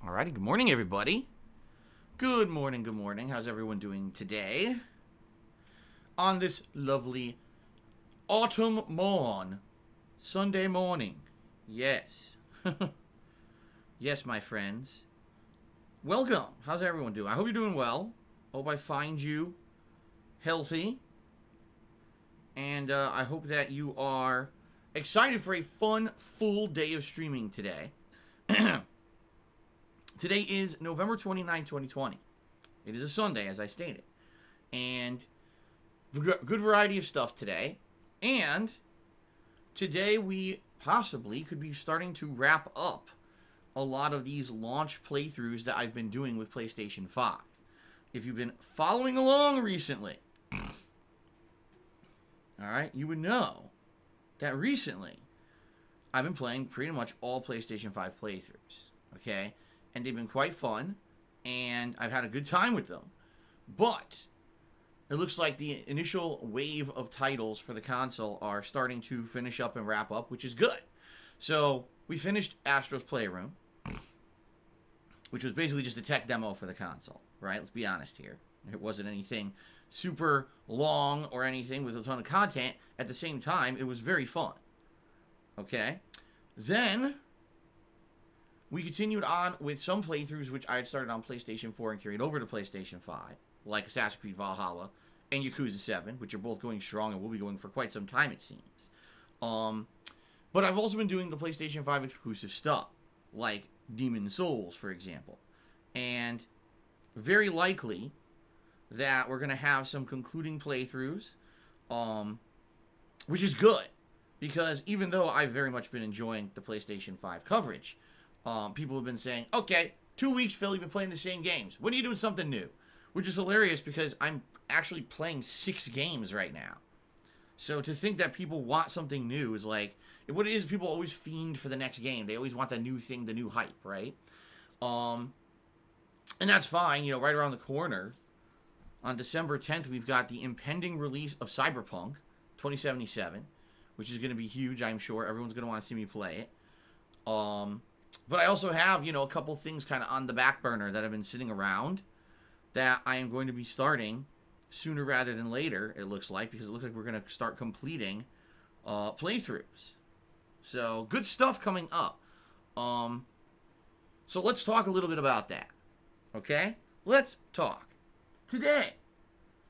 Alrighty, good morning, everybody. Good morning, good morning. How's everyone doing today? On this lovely autumn morn, Sunday morning. Yes. Yes, my friends. Welcome. How's everyone doing? I hope you're doing well. Hope I find you healthy. And I hope that you are excited for a fun, full day of streaming today. Today is November 29, 2020. It is a Sunday, as I stated. And good variety of stuff today. And today we possibly could be starting to wrap up a lot of these launch playthroughs that I've been doing with PlayStation 5. If you've been following along recently, alright, you would know that recently I've been playing pretty much all PlayStation 5 playthroughs. Okay? And they've been quite fun, and I've had a good time with them. But it looks like the initial wave of titles for the console are starting to finish up and wrap up, which is good. So we finished Astro's Playroom, which was basically just a tech demo for the console, right? Let's be honest here. It wasn't anything super long or anything with a ton of content. At the same time, it was very fun. Okay? Then we continued on with some playthroughs which I had started on PlayStation 4 and carried over to PlayStation 5, like Assassin's Creed Valhalla and Yakuza 7, which are both going strong and will be going for quite some time, it seems. But I've also been doing the PlayStation 5 exclusive stuff, like Demon's Souls, for example. And very likely that we're going to have some concluding playthroughs, which is good, because even though I've very much been enjoying the PlayStation 5 coverage, people have been saying, okay, 2 weeks, Phil, you've been playing the same games. When are you doing something new? Which is hilarious because I'm actually playing 6 games right now. So to think that people want something new is like, what it is, people always fiend for the next game. They always want the new thing, the new hype, right? And that's fine, you know, right around the corner. On December 10th, we've got the impending release of Cyberpunk 2077, which is going to be huge, I'm sure. Everyone's going to want to see me play it. But I also have, you know, a couple things kind of on the back burner that have been sitting around that I am going to be starting sooner rather than later, it looks like, because it looks like we're going to start completing playthroughs. So, good stuff coming up. So let's talk a little bit about that. Okay? Let's talk. Today,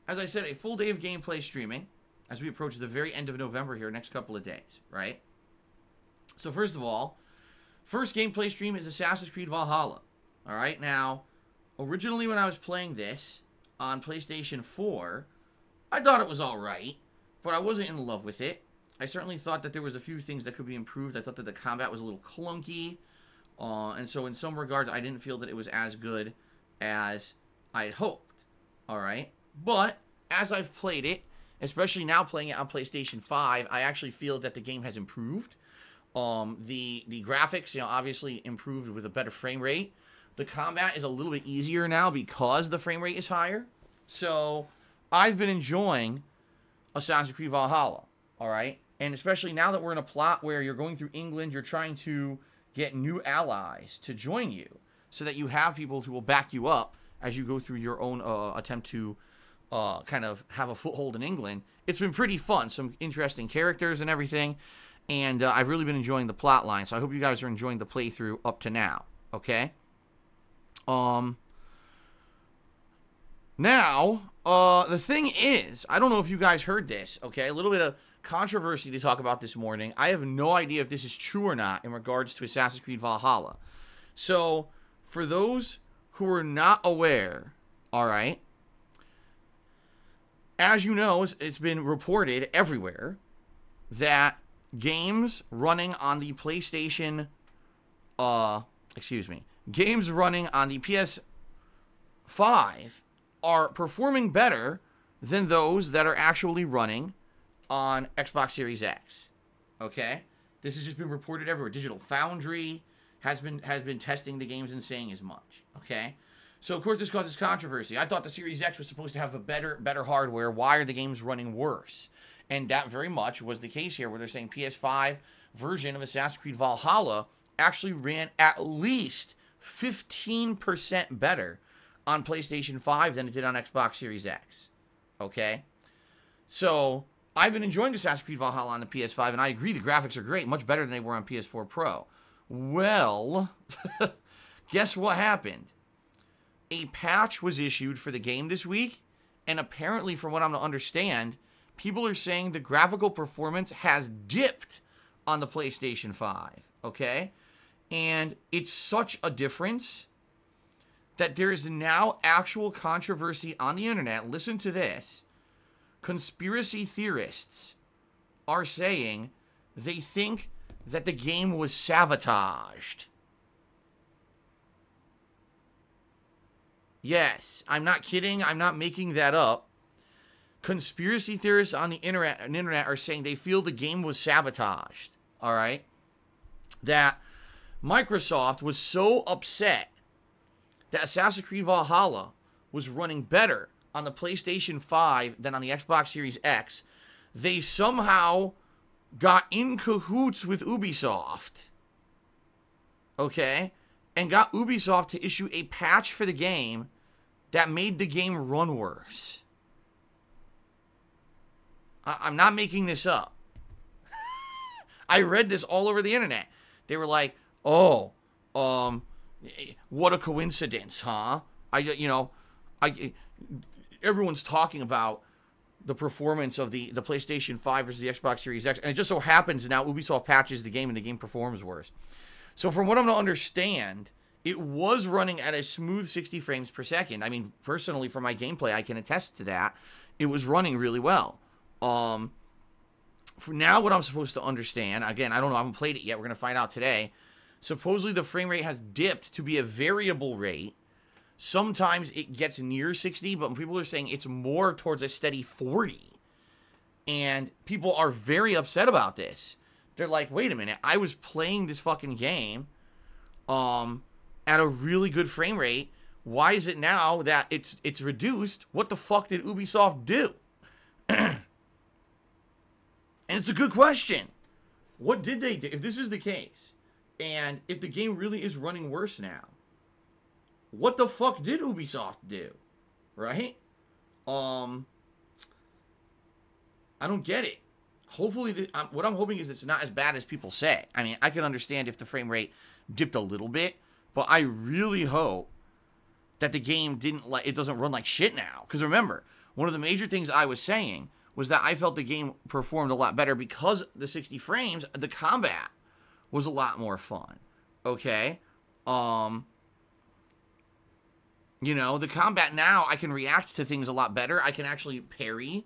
as I said, a full day of gameplay streaming as we approach the very end of November here, next couple of days, right? So first of all, first gameplay stream is Assassin's Creed Valhalla. Alright, now, originally when I was playing this on PlayStation 4, I thought it was alright, but I wasn't in love with it. I certainly thought that there was a few things that could be improved. I thought that the combat was a little clunky, and so in some regards, I didn't feel that it was as good as I had hoped. Alright, but as I've played it, especially now playing it on PlayStation 5, I actually feel that the game has improved. The graphics, you know, obviously improved with a better frame rate. The combat is a little bit easier now because the frame rate is higher. So, I've been enjoying Assassin's Creed Valhalla, alright? And especially now that we're in a plot where you're going through England, you're trying to get new allies to join you, so that you have people who will back you up as you go through your own attempt to kind of have a foothold in England. It's been pretty fun. Some interesting characters and everything. And I've really been enjoying the plot line, so I hope you guys are enjoying the playthrough up to now, okay? Now, the thing is, I don't know if you guys heard this, okay? A little bit of controversy to talk about this morning. I have no idea if this is true or not in regards to Assassin's Creed Valhalla. So, for those who are not aware, alright, as you know, it's been reported everywhere that games running on the PlayStation, games running on the PS5 are performing better than those that are actually running on Xbox Series X. Okay? This has just been reported everywhere. Digital Foundry has been testing the games and saying as much. Okay? So, of course, this causes controversy. I thought the Series X was supposed to have a better hardware. Why are the games running worse? And that very much was the case here, where they're saying PS5 version of Assassin's Creed Valhalla actually ran at least 15% better on PlayStation 5 than it did on Xbox Series X. Okay? So, I've been enjoying Assassin's Creed Valhalla on the PS5, and I agree the graphics are great, much better than they were on PS4 Pro. Well, guess what happened? A patch was issued for the game this week, and apparently, from what I'm to understand, people are saying the graphical performance has dipped on the PlayStation 5, okay? And it's such a difference that there is now actual controversy on the internet. Listen to this. Conspiracy theorists are saying they think that the game was sabotaged. Yes, I'm not kidding. I'm not making that up. Conspiracy theorists on the internet are saying they feel the game was sabotaged. All right? That Microsoft was so upset that Assassin's Creed Valhalla was running better on the PlayStation 5 than on the Xbox Series X, they somehow got in cahoots with Ubisoft, okay, and got Ubisoft to issue a patch for the game that made the game run worse. I'm not making this up. I read this all over the internet. They were like, oh, what a coincidence, huh? Everyone's talking about the performance of the PlayStation 5 versus the Xbox Series X, and it just so happens now Ubisoft patches the game and the game performs worse. So from what I'm to understand, it was running at a smooth 60 frames per second. I mean, personally, for my gameplay, I can attest to that. It was running really well. For now, what I'm supposed to understand, again, I don't know, I haven't played it yet, we're going to find out today. Supposedly the frame rate has dipped to be a variable rate. Sometimes it gets near 60, but people are saying it's more towards a steady 40. And people are very upset about this. They're like, wait a minute, I was playing this fucking game at a really good frame rate. Why is it now that it's reduced? What the fuck did Ubisoft do? And it's a good question. What did they do? If this is the case, and if the game really is running worse now, what the fuck did Ubisoft do? Right? I don't get it. Hopefully, what I'm hoping is it's not as bad as people say. I mean, I can understand if the frame rate dipped a little bit, but I really hope that the game it doesn't run like shit now. Because remember, one of the major things I was saying was that I felt the game performed a lot better because the 60 frames, the combat was a lot more fun. Okay? You know, the combat now, I can react to things a lot better. I can actually parry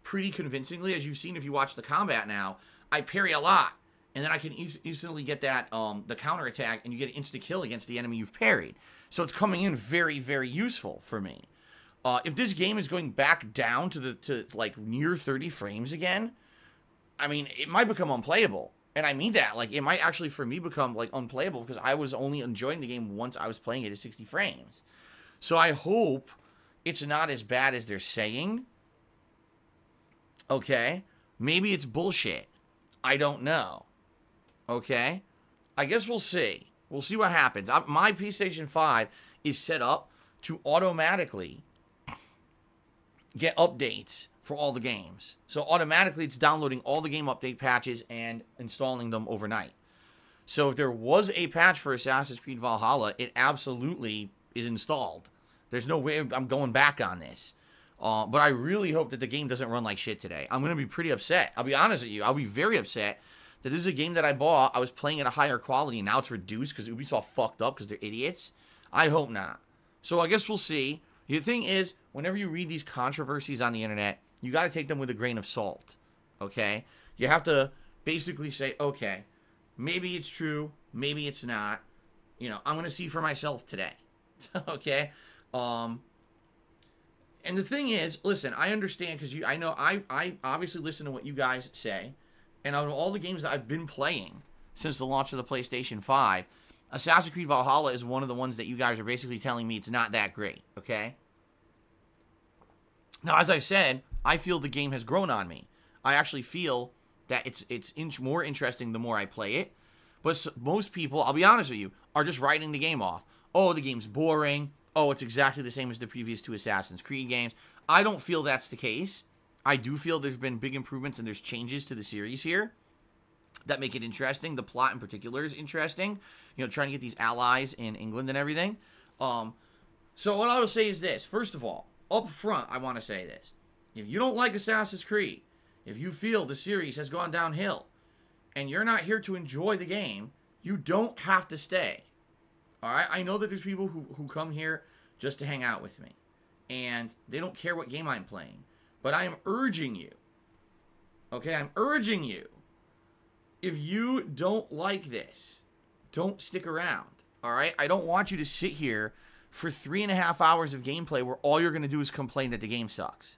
pretty convincingly. As you've seen if you watch the combat now, I parry a lot. And then I can instantly get that, the counterattack, and you get an insta-kill against the enemy you've parried. So it's coming in very, very useful for me. If this game is going back down to like near 30 frames again, I mean, it might become unplayable. And I mean that. Like, it might actually, for me, become, like, unplayable because I was only enjoying the game once I was playing it at 60 frames. So I hope it's not as bad as they're saying. Okay? Maybe it's bullshit. I don't know. Okay? I guess we'll see. We'll see what happens. My PlayStation 5 is set up to automatically get updates for all the games. So automatically it's downloading all the game update patches and installing them overnight. So if there was a patch for Assassin's Creed Valhalla, it absolutely is installed. There's no way I'm going back on this. But I really hope that the game doesn't run like shit today. I'm going to be pretty upset. I'll be honest with you. I'll be very upset that this is a game that I bought. I was playing at a higher quality, and now it's reduced because Ubisoft fucked up because they're idiots. I hope not. So I guess we'll see. The thing is, whenever you read these controversies on the internet, you got to take them with a grain of salt. Okay? You have to basically say, okay, maybe it's true, maybe it's not. You know, I'm going to see for myself today. Okay? And the thing is, listen, I understand because I know I obviously listen to what you guys say, and out of all the games that I've been playing since the launch of the PlayStation 5, Assassin's Creed Valhalla is one of the ones that you guys are basically telling me it's not that great, okay? Now, as I've said, I feel the game has grown on me. I actually feel that it's more interesting the more I play it, but most people, I'll be honest with you, are just writing the game off. oh, the game's boring. Oh, it's exactly the same as the previous 2 Assassin's Creed games. I don't feel that's the case. I do feel there's been big improvements and there's changes to the series here that make it interesting. The plot in particular is interesting. You know, trying to get these allies in England and everything. So what I will say is this. First of all, up front, I want to say this. If you don't like Assassin's Creed, if you feel the series has gone downhill, and you're not here to enjoy the game, you don't have to stay. Alright? I know that there's people who come here just to hang out with me. And they don't care what game I'm playing. But I am urging you. Okay? I'm urging you. If you don't like this, don't stick around. Alright? I don't want you to sit here for 3.5 hours of gameplay where all you're going to do is complain that the game sucks.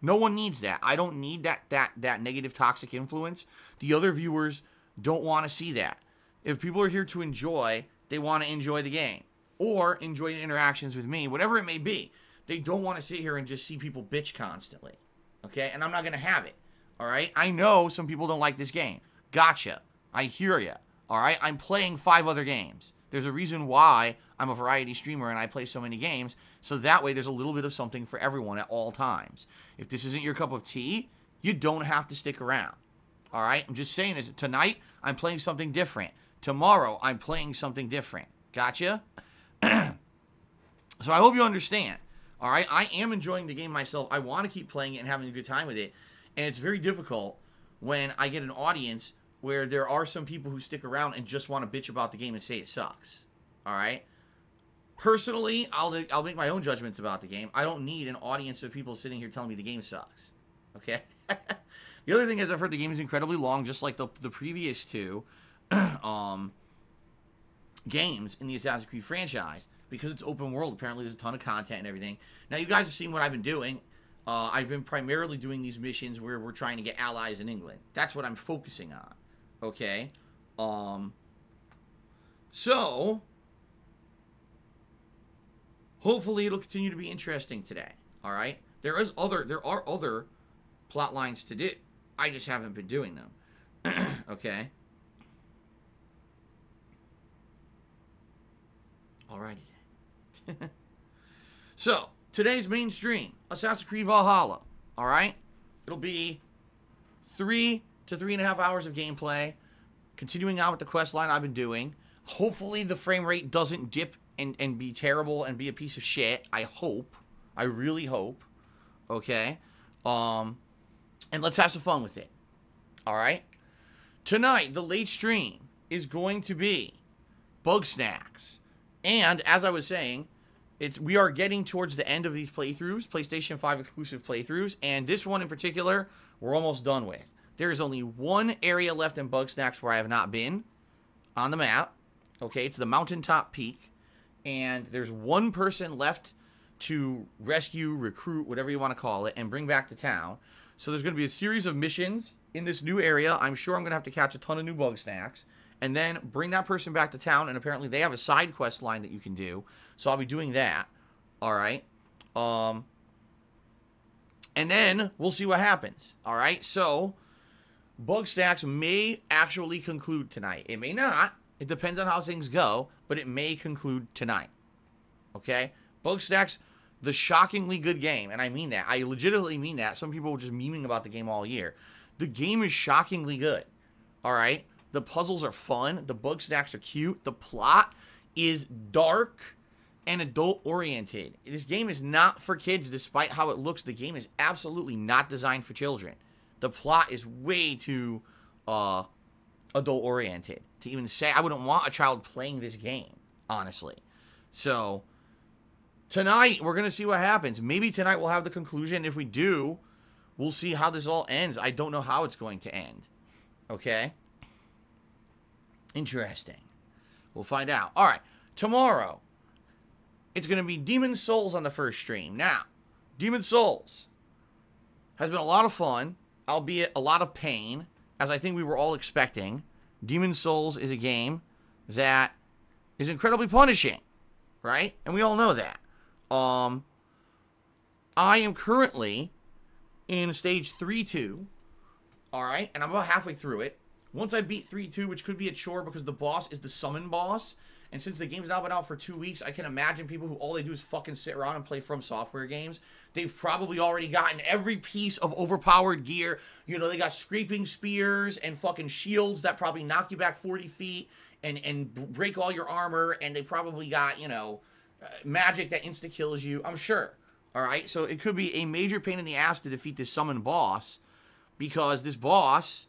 No one needs that. I don't need that negative toxic influence. The other viewers don't want to see that. If people are here to enjoy, they want to enjoy the game. Or enjoy the interactions with me, whatever it may be. They don't want to sit here and just see people bitch constantly. Okay? And I'm not going to have it. Alright? I know some people don't like this game. Gotcha. I hear ya. Alright? I'm playing 5 other games. There's a reason why I'm a variety streamer and I play so many games, so that way there's a little bit of something for everyone at all times. If this isn't your cup of tea, you don't have to stick around. Alright? I'm just saying this. Tonight, I'm playing something different. Tomorrow, I'm playing something different. Gotcha? So I hope you understand. Alright? I am enjoying the game myself. I want to keep playing it and having a good time with it. And it's very difficult when I get an audience where there are some people who stick around and just want to bitch about the game and say it sucks. Alright? Personally, I'll make my own judgments about the game. I don't need an audience of people sitting here telling me the game sucks. Okay? The other thing is I've heard the game is incredibly long, just like the previous 2 games in the Assassin's Creed franchise. Because it's open world, apparently there's a ton of content and everything. Now, you guys have seen what I've been doing. I've been primarily doing these missions where we're trying to get allies in England. That's what I'm focusing on. Okay? So, hopefully it'll continue to be interesting today. Alright? There are other plot lines to do. I just haven't been doing them. Okay? Alrighty. So, today's main stream, Assassin's Creed Valhalla. Alright? It'll be 3 to 3.5 hours of gameplay. Continuing on with the quest line I've been doing. Hopefully the frame rate doesn't dip and be terrible and be a piece of shit. I hope. I really hope. Okay? And let's have some fun with it. Alright? Tonight, the late stream is going to be Bug Snacks. And, as I was saying, we are getting towards the end of these playthroughs, PlayStation 5 exclusive playthroughs, and this one in particular, we're almost done with. There is only one area left in Bug Snacks where I have not been on the map. Okay, it's the Mountaintop Peak, and there's one person left to rescue, recruit, whatever you want to call it, and bring back to town. So there's going to be a series of missions in this new area. I'm sure I'm going to have to catch a ton of new Bug Snacks. And then bring that person back to town. And apparently they have a side quest line that you can do. So I'll be doing that. Alright. And then we'll see what happens. Alright. So Bug Snacks may actually conclude tonight. It may not. It depends on how things go. But it may conclude tonight. Okay. Bug Snacks, the shockingly good game. And I mean that. I legitimately mean that. Some people were just memeing about the game all year. The game is shockingly good. Alright. The puzzles are fun. The Bug Snacks are cute. The plot is dark and adult-oriented. This game is not for kids, despite how it looks. The game is absolutely not designed for children. The plot is way too adult-oriented to even say. I wouldn't want a child playing this game, honestly. So, tonight, we're going to see what happens. Maybe tonight we'll have the conclusion. If we do, we'll see how this all ends. I don't know how it's going to end. Okay? Interesting. We'll find out. Alright, tomorrow, it's going to be Demon Souls on the first stream. Now, Demon Souls has been a lot of fun, albeit a lot of pain, as I think we were all expecting. Demon Souls is a game that is incredibly punishing, right? And we all know that. I am currently in stage 3-2, alright? And I'm about halfway through it. Once I beat 3-2, which could be a chore because the boss is the summon boss, And since the game's now been out for 2 weeks, I can imagine people who all they do is fucking sit around and play From Software games. They've probably already gotten every piece of overpowered gear. You know, they got scraping spears and fucking shields that probably knock you back 40 feet and break all your armor. And they probably got, you know, magic that insta-kills you. I'm sure. All right? So it could be a major pain in the ass to defeat this summon boss, because this boss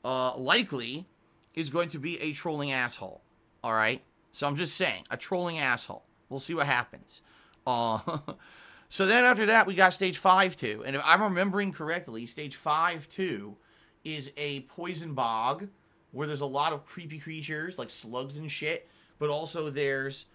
likely is going to be a trolling asshole. All right? So I'm just saying, a trolling asshole. We'll see what happens. So then after that, we got stage 5-2. And if I'm remembering correctly, stage 5-2 is a poison bog where there's a lot of creepy creatures like slugs and shit. But also there's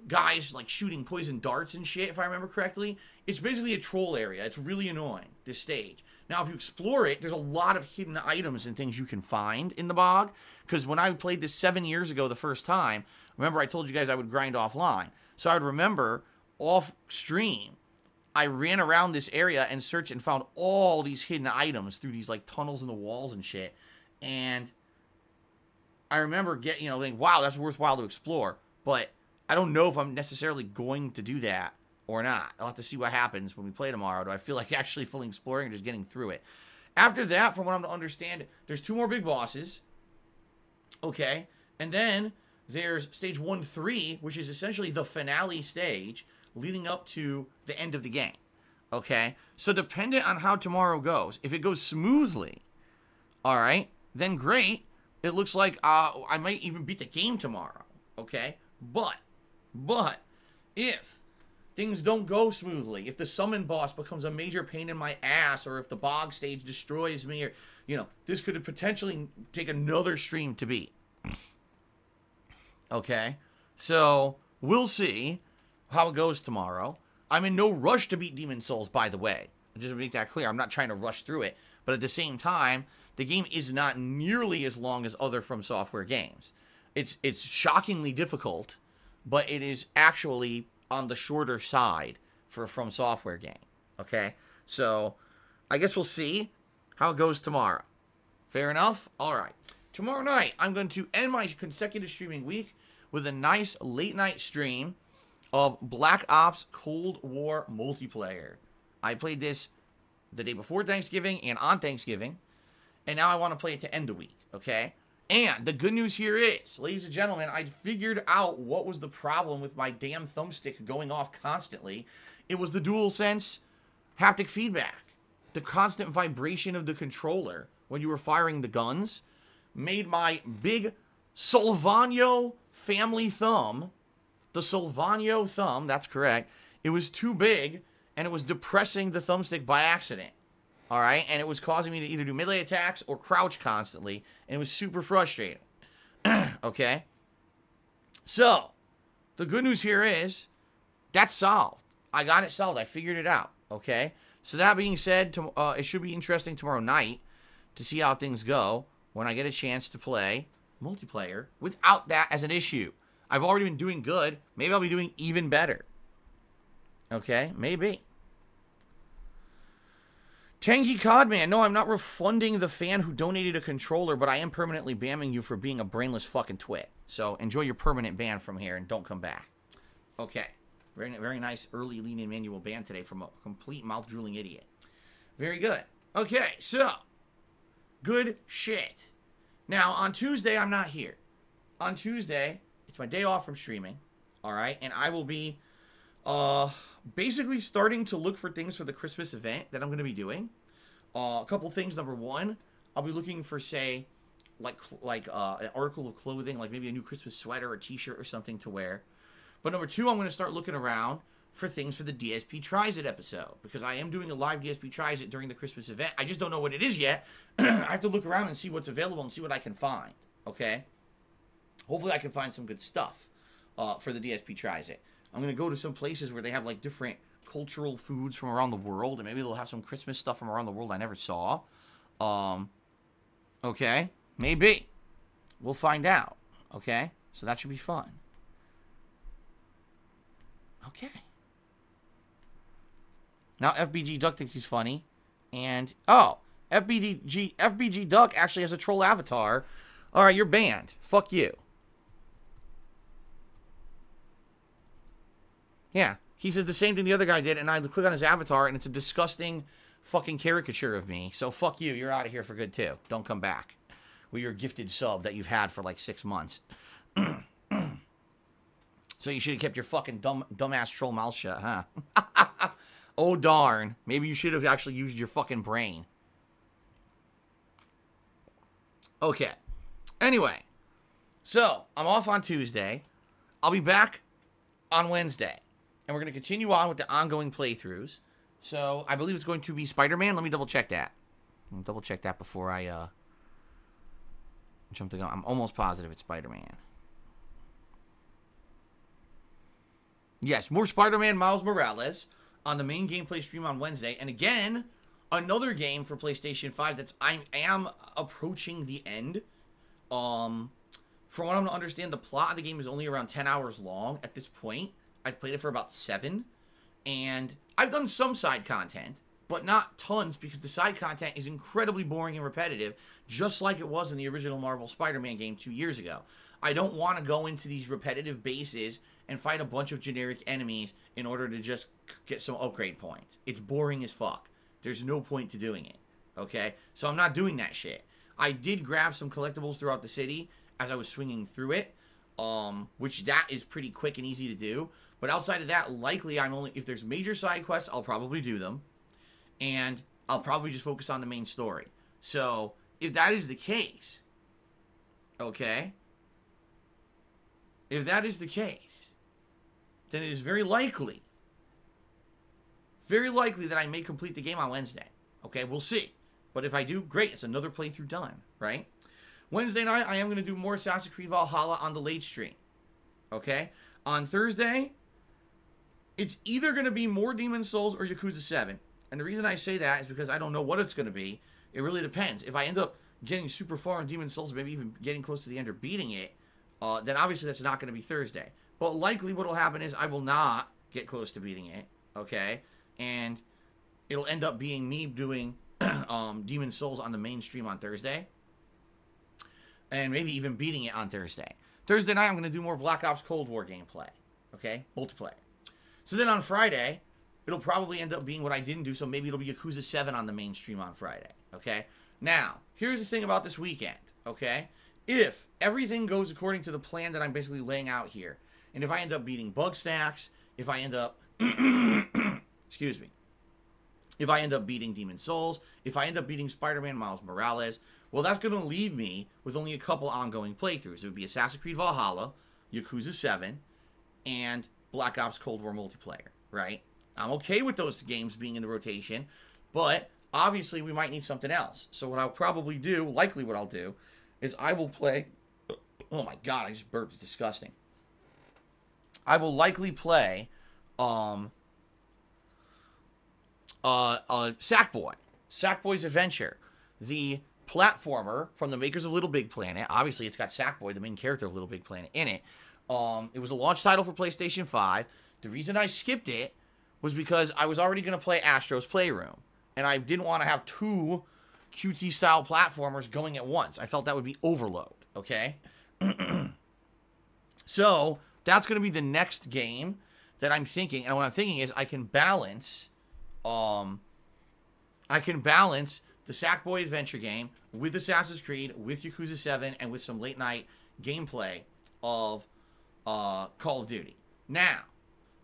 guys like shooting poison darts and shit, if I remember correctly. It's basically a troll area. It's really annoying, this stage. Now, if you explore it, there's a lot of hidden items and things you can find in the bog. Because when I played this 7 years ago the first time, remember I told you guys I would grind offline. So I would remember off stream, I ran around this area and searched and found all these hidden items through these like tunnels in the walls and shit. And I remember like, wow, that's worthwhile to explore. But I don't know if I'm necessarily going to do that or not. I'll have to see what happens when we play tomorrow. Do I feel like actually fully exploring or just getting through it? After that, from what I'm to understand, there's 2 more big bosses. Okay. And then there's stage 1-3, which is essentially the finale stage leading up to the end of the game. Okay. So dependent on how tomorrow goes, if it goes smoothly, all right, then great. It looks like I might even beat the game tomorrow. Okay. But if things don't go smoothly, if the summon boss becomes a major pain in my ass, or if the bog stage destroys me, or, you know, this could potentially take another stream to beat. Okay? So, we'll see how it goes tomorrow. I'm in no rush to beat Demon Souls, by the way. Just to make that clear, I'm not trying to rush through it. But at the same time, the game is not nearly as long as other From Software games. It's shockingly difficult, but it is actually on the shorter side for a From Software game. Okay? So, I guess we'll see how it goes tomorrow. Fair enough? Alright. Tomorrow night, I'm going to end my consecutive streaming week with a nice late-night stream of Black Ops Cold War multiplayer. I played this the day before Thanksgiving and on Thanksgiving, and now I want to play it to end the week. Okay? And the good news here is, ladies and gentlemen, I figured out what was the problem with my damn thumbstick going off constantly. It was the DualSense haptic feedback. The constant vibration of the controller when you were firing the guns made my big Solvano family thumb, the Solvano thumb, that's correct, it was too big, and it was depressing the thumbstick by accident. All right, and it was causing me to either do melee attacks or crouch constantly, and it was super frustrating. Okay? So, the good news here is, that's solved. I got it solved. I figured it out. Okay? So, that being said, it should be interesting tomorrow night to see how things go when I get a chance to play multiplayer without that as an issue. I've already been doing good. Maybe I'll be doing even better. Okay? Maybe. Tangy Codman, no, I'm not refunding the fan who donated a controller, but I am permanently banning you for being a brainless fucking twit. So enjoy your permanent ban from here and don't come back. Okay. Very, very nice early lean-in manual ban today from a complete mouth-drooling idiot. Very good. Okay, so. Good shit. Now, on Tuesday, I'm not here. On Tuesday, it's my day off from streaming. Alright, and I will be basically starting to look for things for the Christmas event that I'm going to be doing. A couple things. Number one, I'll be looking for, say, like an article of clothing, like maybe a new Christmas sweater or t-shirt or something to wear. But number two, I'm going to start looking around for things for the DSP Tries It episode, because I am doing a live DSP Tries It during the Christmas event. I just don't know what it is yet. I have to look around and see what's available and see what I can find. Okay? Hopefully I can find some good stuff for the DSP Tries It. I'm going to go to some places where they have, like, different cultural foods from around the world, and maybe they'll have some Christmas stuff from around the world I never saw. Okay? Maybe. We'll find out. Okay? So that should be fun. Okay. Now FBG Duck thinks he's funny. And, oh, FBG Duck actually has a troll avatar. Alright, you're banned. Fuck you. Yeah. He says the same thing the other guy did, and I click on his avatar, and it's a disgusting fucking caricature of me. So fuck you. You're out of here for good, too. Don't come back with your gifted sub that you've had for like 6 months. So you should have kept your fucking dumbass troll mouth shut, huh? Oh, darn. Maybe you should have actually used your fucking brain. Okay. Anyway. So, I'm off on Tuesday. I'll be back on Wednesday. And we're going to continue on with the ongoing playthroughs. So, I believe it's going to be Spider-Man. Let me double check that. I'll double check that before I jump the gun. I'm almost positive it's Spider-Man. Yes, more Spider-Man Miles Morales on the main gameplay stream on Wednesday. And again, another game for PlayStation 5 that's I am approaching the end. From what I'm to understand, the plot of the game is only around 10 hours long at this point. I've played it for about 7. And I've done some side content, but not tons because the side content is incredibly boring and repetitive, just like it was in the original Marvel Spider-Man game 2 years ago. I don't want to go into these repetitive bases and fight a bunch of generic enemies in order to just get some upgrade points. It's boring as fuck. There's no point to doing it, okay? So I'm not doing that shit. I did grab some collectibles throughout the city as I was swinging through it, which that is pretty quick and easy to do. But outside of that, likely if there's major side quests, I'll probably do them. And I'll probably just focus on the main story. So, if that is the case, okay? If that is the case, then it is very likely that I may complete the game on Wednesday. Okay, we'll see. But if I do, great. It's another playthrough done, right? Wednesday night, I am going to do more Assassin's Creed Valhalla on the late stream. Okay? On Thursday, it's either going to be more Demon's Souls or Yakuza 7. And the reason I say that is because I don't know what it's going to be. It really depends. If I end up getting super far in Demon's Souls, maybe even getting close to the end or beating it, then obviously that's not going to be Thursday. But likely what will happen is I will not get close to beating it, okay? And it'll end up being me doing Demon's Souls on the main stream on Thursday. And maybe even beating it on Thursday. Thursday night, I'm going to do more Black Ops Cold War gameplay, okay? Multiplayer. So then on Friday, it'll probably end up being what I didn't do, so maybe it'll be Yakuza 7 on the main stream on Friday, okay? Now, here's the thing about this weekend, okay? If everything goes according to the plan that I'm basically laying out here, and if I end up beating bug stacks, if I end up, excuse me, if I end up beating Demon's Souls, if I end up beating Spider-Man Miles Morales, well, that's going to leave me with only a couple ongoing playthroughs. It would be Assassin's Creed Valhalla, Yakuza 7, and Black Ops Cold War multiplayer, right? I'm okay with those games being in the rotation, but obviously we might need something else. So what I'll probably do, likely what I'll do, is I will play... Oh my god, I just burped. It's disgusting. I will likely play Sackboy. Sackboy's Adventure. The platformer from the makers of Little Big Planet. Obviously, it's got Sackboy, the main character of Little Big Planet, in it. It was a launch title for PlayStation 5. The reason I skipped it was because I was already going to play Astro's Playroom. And I didn't want to have 2 cutesy-style platformers going at once. I felt that would be overload, okay? So, that's going to be the next game that I'm thinking. And what I'm thinking is I can balance the Sackboy Adventure game with Assassin's Creed, with Yakuza 7, and with some late-night gameplay of Call of Duty. Now,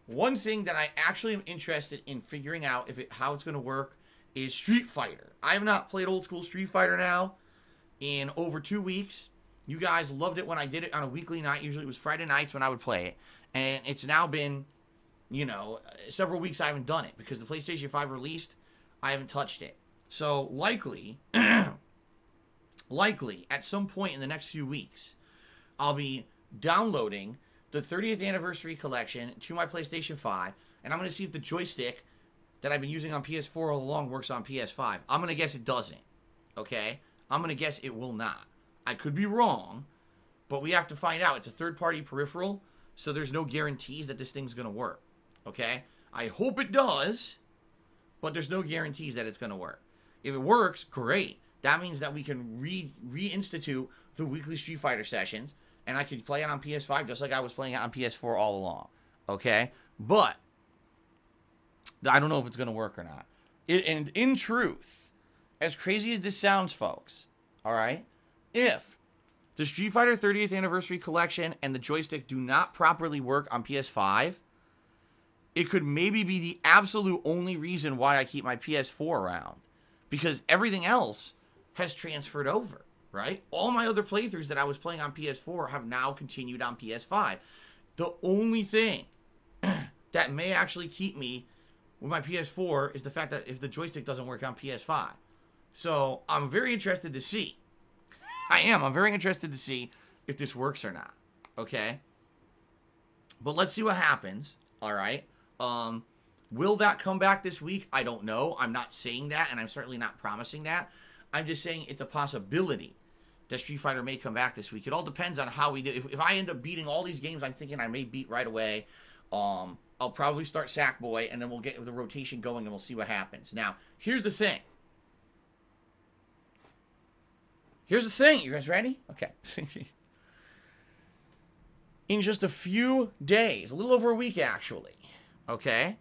one thing that I actually am interested in figuring out how it's going to work is Street Fighter. I have not played old school Street Fighter now in over 2 weeks. You guys loved it when I did it on a weekly night. Usually it was Friday nights when I would play it. And it's now been, you know, several weeks I haven't done it because the PlayStation 5 released, I haven't touched it. So likely, at some point in the next few weeks, I'll be downloading the 30th Anniversary Collection to my PlayStation 5, and I'm going to see if the joystick that I've been using on PS4 all along works on PS5. I'm going to guess it doesn't, okay? I'm going to guess it will not. I could be wrong, but we have to find out. It's a third-party peripheral, so there's no guarantees that this thing's going to work, okay? I hope it does, but there's no guarantees that it's going to work. If it works, great. That means that we can reinstitute the weekly Street Fighter sessions, and I could play it on PS5 just like I was playing it on PS4 all along. Okay? But I don't know if it's going to work or not. And in truth, as crazy as this sounds, folks, all right, if the Street Fighter 30th Anniversary Collection and the joystick do not properly work on PS5, it could maybe be the absolute only reason why I keep my PS4 around. Because everything else has transferred over, right? All my other playthroughs that I was playing on PS4 have now continued on PS5. The only thing that may actually keep me with my PS4 is the fact that if the joystick doesn't work on PS5. So I'm very interested to see. I'm very interested to see if this works or not. Okay? But let's see what happens. All right? Will that come back this week? I don't know. I'm not saying that, and I'm certainly not promising that. I'm just saying it's a possibility that Street Fighter may come back this week. It all depends on how we do. If I end up beating all these games I'm thinking I may beat right away, I'll probably start Sackboy, and then we'll get the rotation going, and we'll see what happens. Now, here's the thing. You guys ready? Okay. In just a few days, a little over a week, actually, okay,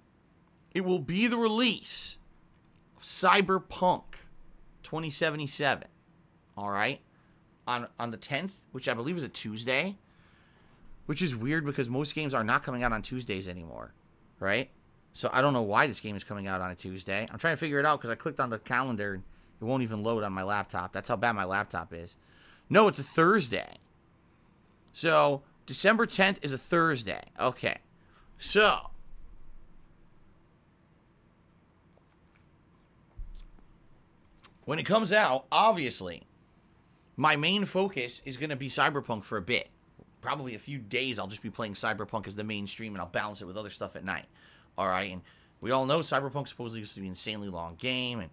it will be the release of Cyberpunk 2077, all right, on the 10th, which I believe is a Tuesday. Which is weird because most games are not coming out on Tuesdays anymore, right? So I don't know why this game is coming out on a Tuesday. I'm trying to figure it out because I clicked on the calendar and it won't even load on my laptop. That's how bad my laptop is. No, it's a Thursday. So December 10th is a Thursday. Okay. So when it comes out, obviously, my main focus is going to be Cyberpunk for a bit. Probably a few days I'll just be playing Cyberpunk as the main stream, and I'll balance it with other stuff at night. All right, and we all know Cyberpunk supposedly used to be an insanely long game, and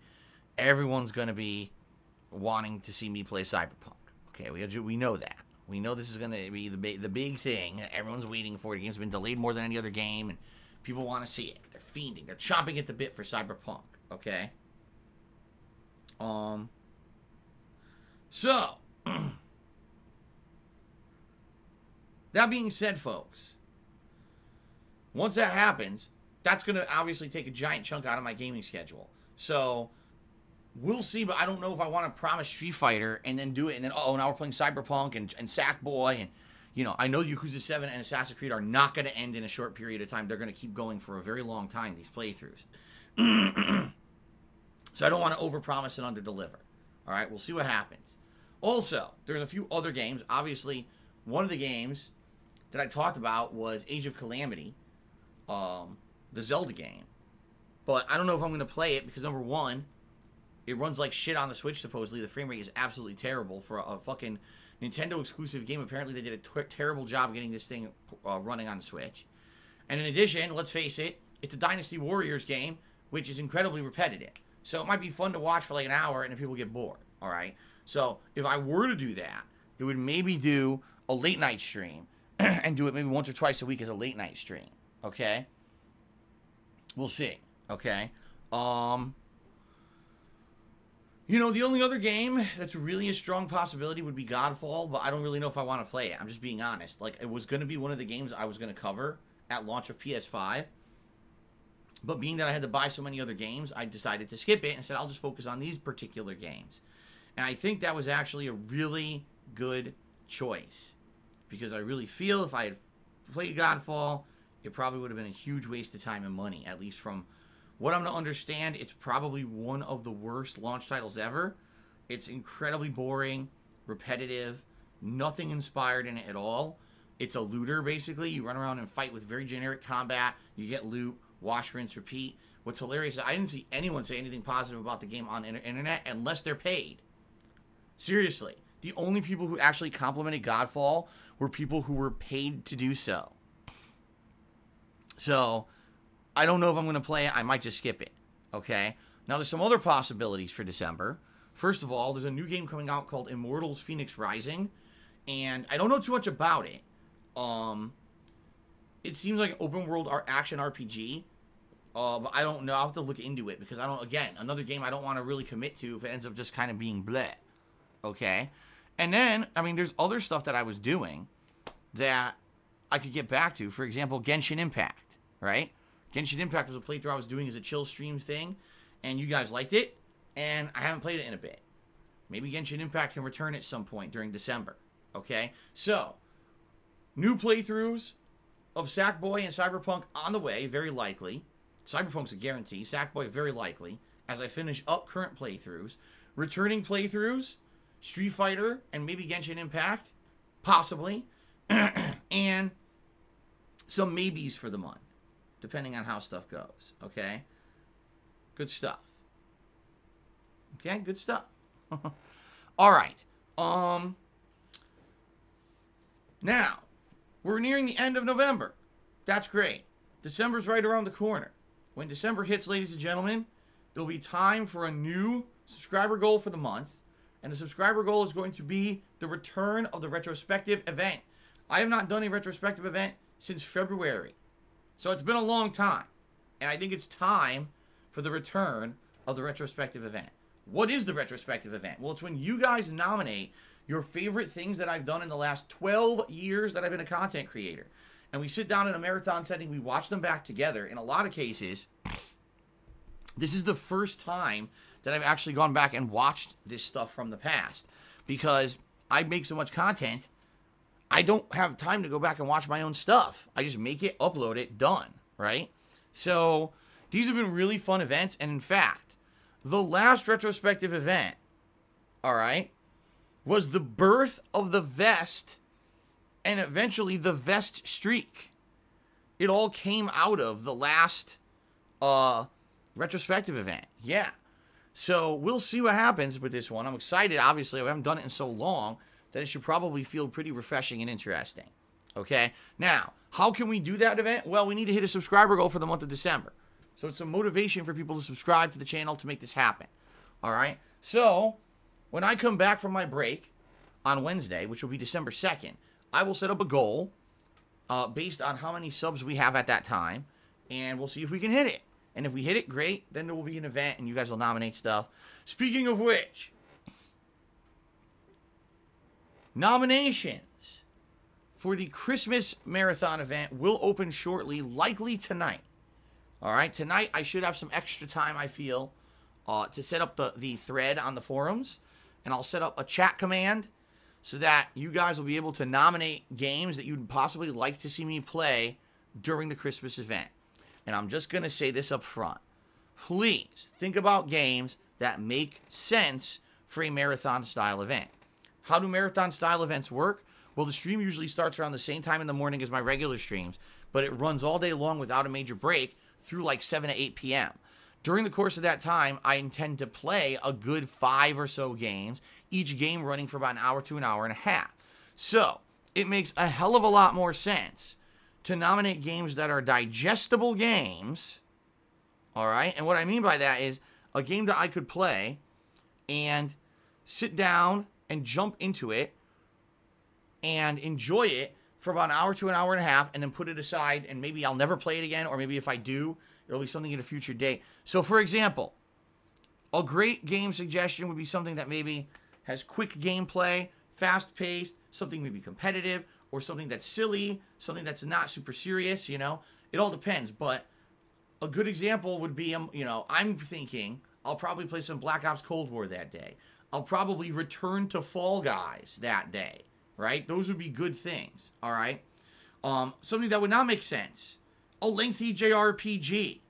everyone's going to be wanting to see me play Cyberpunk. Okay, we know that. We know this is going to be the big thing. Everyone's waiting for it. The game's been delayed more than any other game, and people want to see it. They're fiending. They're chomping at the bit for Cyberpunk. Okay? So... That being said, folks, once that happens, that's going to obviously take a giant chunk out of my gaming schedule. So, we'll see, but I don't know if I want to promise Street Fighter and then do it, and then, now we're playing Cyberpunk and Sackboy, and, you know, I know Yakuza 7 and Assassin's Creed are not going to end in a short period of time. They're going to keep going for a very long time, these playthroughs. So, I don't want to overpromise and underdeliver. All right, we'll see what happens. Also, there's a few other games. Obviously, one of the games that I talked about was Age of Calamity, the Zelda game. But I don't know if I'm going to play it because, number one, it runs like shit on the Switch, supposedly. The frame rate is absolutely terrible for a fucking Nintendo exclusive game. Apparently, they did a terrible job getting this thing running on the Switch. And in addition, let's face it, it's a Dynasty Warriors game, which is incredibly repetitive. So it might be fun to watch for like an hour and then people get bored, all right? So if I were to do that, it would maybe do a late night stream and do it maybe once or twice a week as a late night stream, okay? We'll see, okay? You know, the only other game that's really a strong possibility would be Godfall, but I don't really know if I want to play it. I'm just being honest. Like, it was going to be one of the games I was going to cover at launch of PS5, but being that I had to buy so many other games, I decided to skip it and said I'll just focus on these particular games. And I think that was actually a really good choice, because I really feel if I had played Godfall, it probably would have been a huge waste of time and money. At least from what I'm to understand, it's probably one of the worst launch titles ever. It's incredibly boring, repetitive, nothing inspired in it at all. It's a looter, basically. You run around and fight with very generic combat. You get loot, wash, rinse, repeat. What's hilarious is I didn't see anyone say anything positive about the game on the internet unless they're paid. Seriously. The only people who actually complimented Godfall were people who were paid to do so. So, I don't know if I'm going to play it. I might just skip it. Okay? Now, there's some other possibilities for December. First of all, there's a new game coming out called Immortals Phoenix Rising. And I don't know too much about it. It seems like an open world action RPG. But I don't know. I'll have to look into it because I don't, again, another game I don't want to really commit to if it ends up just kind of being bleh. Okay? And then, I mean, there's other stuff that I was doing that I could get back to. For example, Genshin Impact, right? Genshin Impact was a playthrough I was doing as a chill stream thing, and you guys liked it, and I haven't played it in a bit. Maybe Genshin Impact can return at some point during December, okay? So, new playthroughs of Sackboy and Cyberpunk on the way, very likely. Cyberpunk's a guarantee. Sackboy, very likely, as I finish up current playthroughs. Returning playthroughs, Street Fighter, and maybe Genshin Impact, possibly. And some maybes for the month, depending on how stuff goes, okay? Good stuff. Okay, good stuff. All right. Now, we're nearing the end of November. That's great. December's right around the corner. When December hits, ladies and gentlemen, there'll be time for a new subscriber goal for the month. And the subscriber goal is going to be the return of the retrospective event. I have not done a retrospective event since February. So it's been a long time. And I think it's time for the return of the retrospective event. What is the retrospective event? Well, it's when you guys nominate your favorite things that I've done in the last 12 years that I've been a content creator. And we sit down in a marathon setting, we watch them back together. In a lot of cases, this is the first time that I've actually gone back and watched this stuff from the past. Because I make so much content, I don't have time to go back and watch my own stuff. I just make it, upload it, done, right? So, these have been really fun events. And in fact, the last retrospective event, all right, was the birth of the vest and eventually the vest streak. It all came out of the last retrospective event. Yeah. So we'll see what happens with this one. I'm excited. Obviously, I haven't done it in so long that it should probably feel pretty refreshing and interesting. Okay? Now, how can we do that event? Well, we need to hit a subscriber goal for the month of December. So it's some motivation for people to subscribe to the channel to make this happen. All right? So, when I come back from my break on Wednesday, which will be December 2nd, I will set up a goal based on how many subs we have at that time, and we'll see if we can hit it. And if we hit it, great. Then there will be an event, and you guys will nominate stuff. Speaking of which, nominations for the Christmas Marathon event will open shortly, likely tonight. All right, tonight I should have some extra time, I feel, to set up the thread on the forums. And I'll set up a chat command so that you guys will be able to nominate games that you'd possibly like to see me play during the Christmas event. And I'm just going to say this up front. Please think about games that make sense for a marathon-style event. How do marathon-style events work? Well, the stream usually starts around the same time in the morning as my regular streams, but it runs all day long without a major break through like 7 to 8 p.m. During the course of that time, I intend to play a good 5 or so games, each game running for about an hour to an hour and a half. So, it makes a hell of a lot more sense to nominate games that are digestible games, all right? And what I mean by that is a game that I could play and sit down and jump into it and enjoy it for about an hour to an hour and a half and then put it aside, and maybe I'll never play it again, or maybe if I do, it'll be something in a future date. So, for example, a great game suggestion would be something that maybe has quick gameplay, fast-paced, something maybe competitive, or something that's silly, something that's not super serious, you know? It all depends, but a good example would be, you know, I'm thinking I'll probably play some Black Ops Cold War that day. I'll probably return to Fall Guys that day, right? Those would be good things, all right? Something that would not make sense. A lengthy JRPG,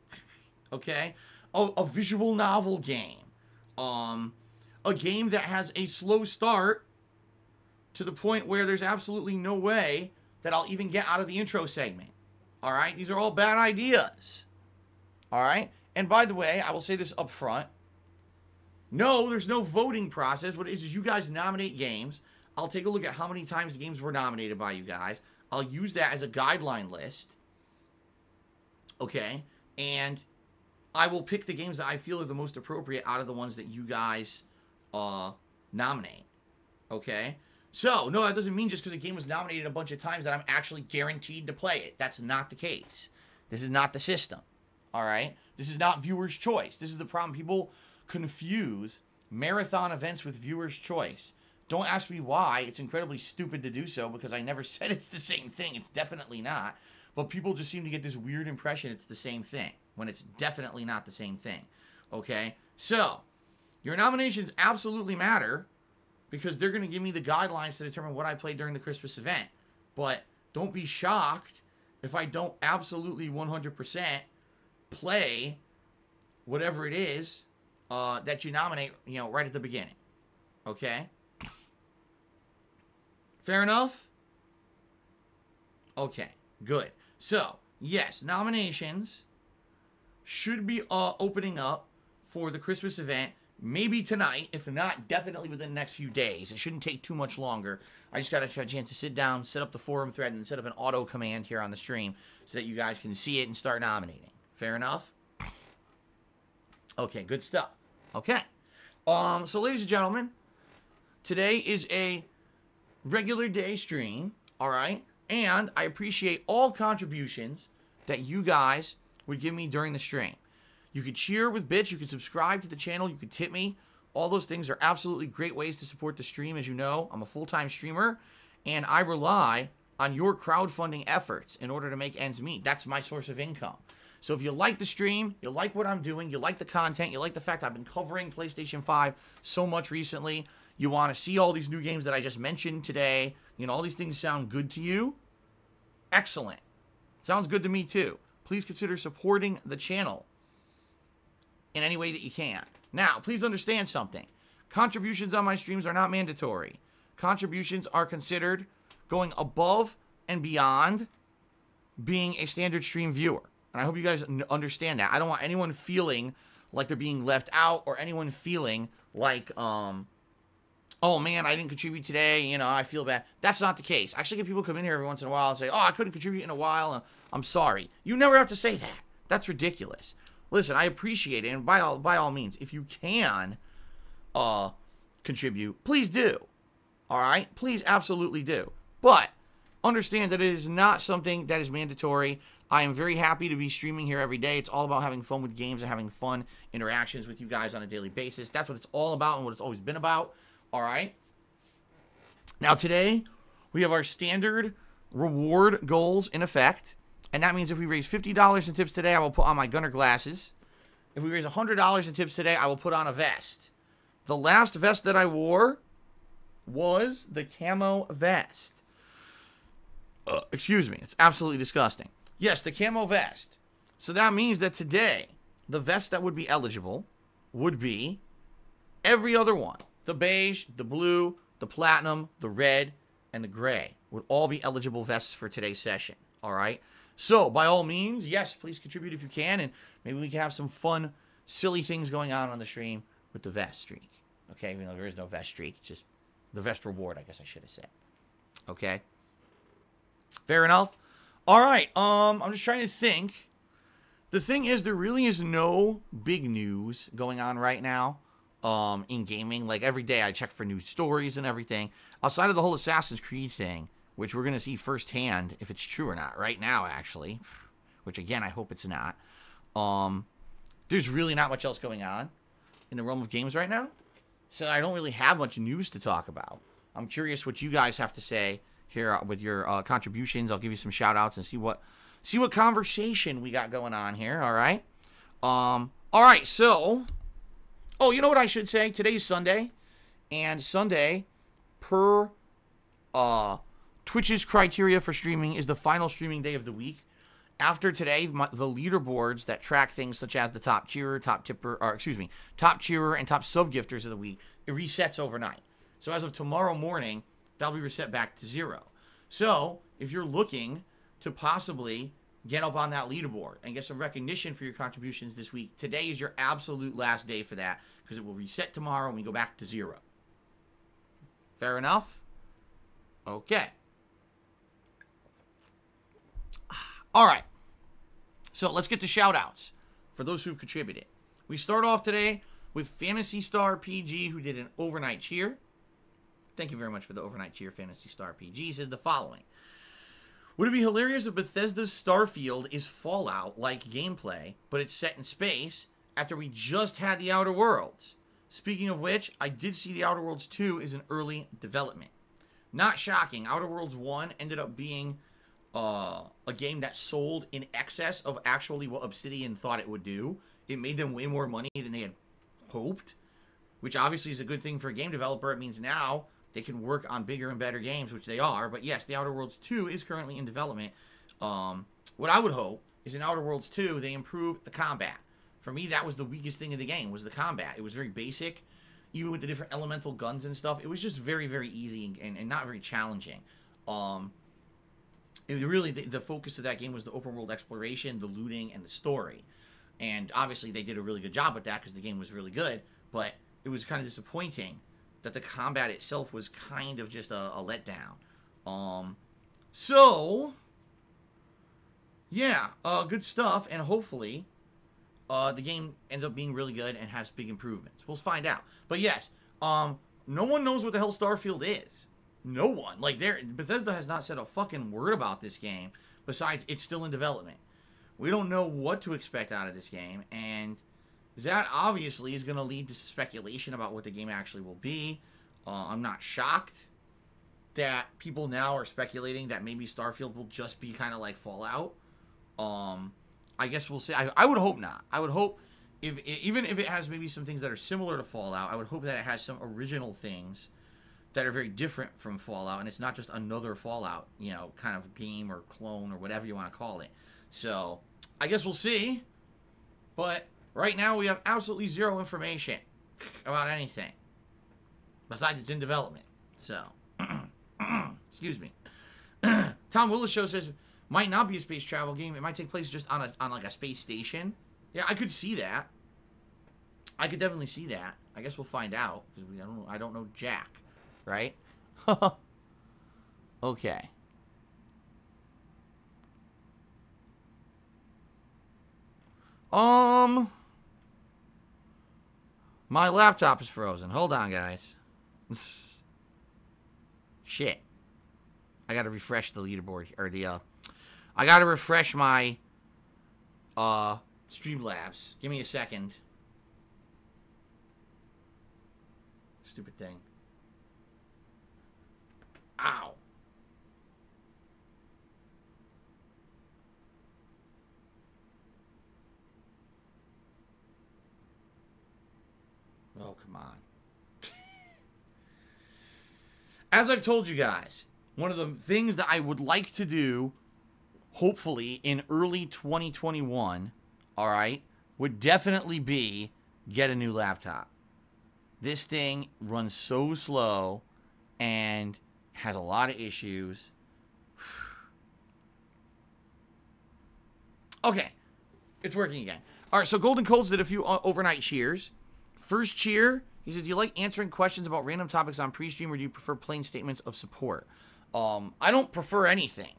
okay? A visual novel game. A game that has a slow start to the point where there's absolutely no way that I'll even get out of the intro segment. All right? These are all bad ideas. All right? And by the way, I will say this up front. No, there's no voting process. What it is you guys nominate games. I'll take a look at how many times the games were nominated by you guys. I'll use that as a guideline list. Okay? And I will pick the games that I feel are the most appropriate out of the ones that you guys nominate. Okay? So, no, that doesn't mean just because a game was nominated a bunch of times that I'm actually guaranteed to play it. That's not the case. This is not the system. All right? This is not viewer's choice. This is the problem. People confuse marathon events with viewer's choice. Don't ask me why. It's incredibly stupid to do so because I never said it's the same thing. It's definitely not. But people just seem to get this weird impression it's the same thing when it's definitely not the same thing. Okay? So, your nominations absolutely matter because they're going to give me the guidelines to determine what I played during the Christmas event. But don't be shocked if I don't absolutely 100% play whatever it is that you nominate, right at the beginning. Okay? Fair enough? Okay, good. So, yes, nominations should be opening up for the Christmas event maybe tonight, if not, definitely within the next few days. It shouldn't take too much longer. I just got a chance to sit down, set up the forum thread, and set up an auto command here on the stream so that you guys can see it and start nominating. Fair enough? Okay, good stuff. Okay. So, ladies and gentlemen, today is a regular day stream, all right? And I appreciate all contributions that you guys would give me during the stream. You could cheer with bits, you could subscribe to the channel, you could tip me. All those things are absolutely great ways to support the stream. As you know, I'm a full-time streamer, and I rely on your crowdfunding efforts in order to make ends meet. That's my source of income. So if you like the stream, you like what I'm doing, you like the content, you like the fact I've been covering PlayStation 5 so much recently, you want to see all these new games that I just mentioned today, all these things sound good to you, excellent. Sounds good to me too. Please consider supporting the channel in any way that you can. Now, please understand something. Contributions on my streams are not mandatory. Contributions are considered going above and beyond being a standard stream viewer. And I hope you guys understand that. I don't want anyone feeling like they're being left out or anyone feeling like, oh man, I didn't contribute today, I feel bad. That's not the case. I actually get people come in here every once in a while and say, oh, I couldn't contribute in a while, I'm sorry. You never have to say that. That's ridiculous. Listen, I appreciate it, and by all means, if you can contribute, please do. All right? Please absolutely do. But understand that it is not something that is mandatory. I am very happy to be streaming here every day. It's all about having fun with games and having fun interactions with you guys on a daily basis. That's what it's all about and what it's always been about. All right? Now, today, we have our standard reward goals in effect. And that means if we raise $50 in tips today, I will put on my gunner glasses. If we raise $100 in tips today, I will put on a vest. The last vest that I wore was the camo vest. Excuse me. It's absolutely disgusting. Yes, the camo vest. So that means that today, the vest that would be eligible would be every other one. The beige, the blue, the platinum, the red, and the gray would all be eligible vests for today's session. All right? So, by all means, yes, please contribute if you can, and maybe we can have some fun, silly things going on the stream with the vest streak. Okay, even though there is no vest streak, it's just the vest reward, I guess I should have said. Okay? Fair enough? All right, I'm just trying to think. The thing is, there really is no big news going on right now in gaming. Like, every day I check for news stories and everything. Outside of the whole Assassin's Creed thing, which we're going to see firsthand if it's true or not right now, actually. Which, again, I hope it's not. There's really not much else going on in the realm of games right now. So I don't really have much news to talk about. I'm curious what you guys have to say here with your contributions. I'll give you some shout-outs and see what conversation we got going on here, all right? All right, so... Oh, you know what I should say? Today's Sunday. And Sunday, per... Twitch's criteria for streaming is the final streaming day of the week. After today, the leaderboards that track things such as the top cheerer, top cheerer, and top sub-gifters of the week, it resets overnight. So as of tomorrow morning, that'll be reset back to 0. So if you're looking to possibly get up on that leaderboard and get some recognition for your contributions this week, today is your absolute last day for that because it will reset tomorrow and we go back to 0. Fair enough? Okay. All right, so let's get to shout-outs for those who've contributed. We start off today with Fantasy Star PG, who did an overnight cheer. Thank you very much for the overnight cheer, Fantasy Star PG. He says the following. Would it be hilarious if Bethesda's Starfield is Fallout-like gameplay, but it's set in space after we just had the Outer Worlds? Speaking of which, I did see the Outer Worlds 2 is in early development. Not shocking. Outer Worlds 1 ended up being a game that sold in excess of actually what Obsidian thought it would do. It made them way more money than they had hoped, which obviously is a good thing for a game developer. It means now they can work on bigger and better games, which they are. But yes, the Outer Worlds 2 is currently in development. What I would hope is in Outer Worlds 2, they improve the combat. For me, that was the weakest thing in the game, was the combat. It was very basic. Even with the different elemental guns and stuff, it was just very, very easy and not very challenging. It really, the focus of that game was the open world exploration, the looting, and the story. And obviously, they did a really good job with that because the game was really good. But it was kind of disappointing that the combat itself was kind of just a letdown. So, yeah, good stuff. And hopefully, the game ends up being really good and has big improvements. We'll find out. But yes, no one knows what the hell Starfield is. No one. Like, Bethesda has not said a fucking word about this game, besides it's still in development. We don't know what to expect out of this game, and that obviously is going to lead to speculation about what the game actually will be. I'm not shocked that people now are speculating that maybe Starfield will just be kind of like Fallout. I guess we'll see. I would hope not. I would hope, even if it has maybe some things that are similar to Fallout, I would hope that it has some original things that are very different from Fallout, and it's not just another Fallout, you know, kind of game or clone or whatever you want to call it. So, I guess we'll see. But right now, we have absolutely zero information about anything. Besides, it's in development. So, excuse me. Tom Willis Show says, might not be a space travel game. It might take place just on like a space station. Yeah, I could see that. I could definitely see that. I guess we'll find out because I don't know jack, right? Okay. My laptop is frozen. Hold on, guys. Shit. I gotta refresh the leaderboard, or I gotta refresh my, Streamlabs. Give me a second. Stupid thing. Ow. Oh, come on. As I've told you guys, one of the things that I would like to do, hopefully in early 2021, all right, would definitely be get a new laptop. This thing runs so slow and has a lot of issues. Okay, it's working again. All right, so Golden Colds did a few overnight cheers. First cheer, he says, do you like answering questions about random topics on pre-stream, or do you prefer plain statements of support? I don't prefer anything.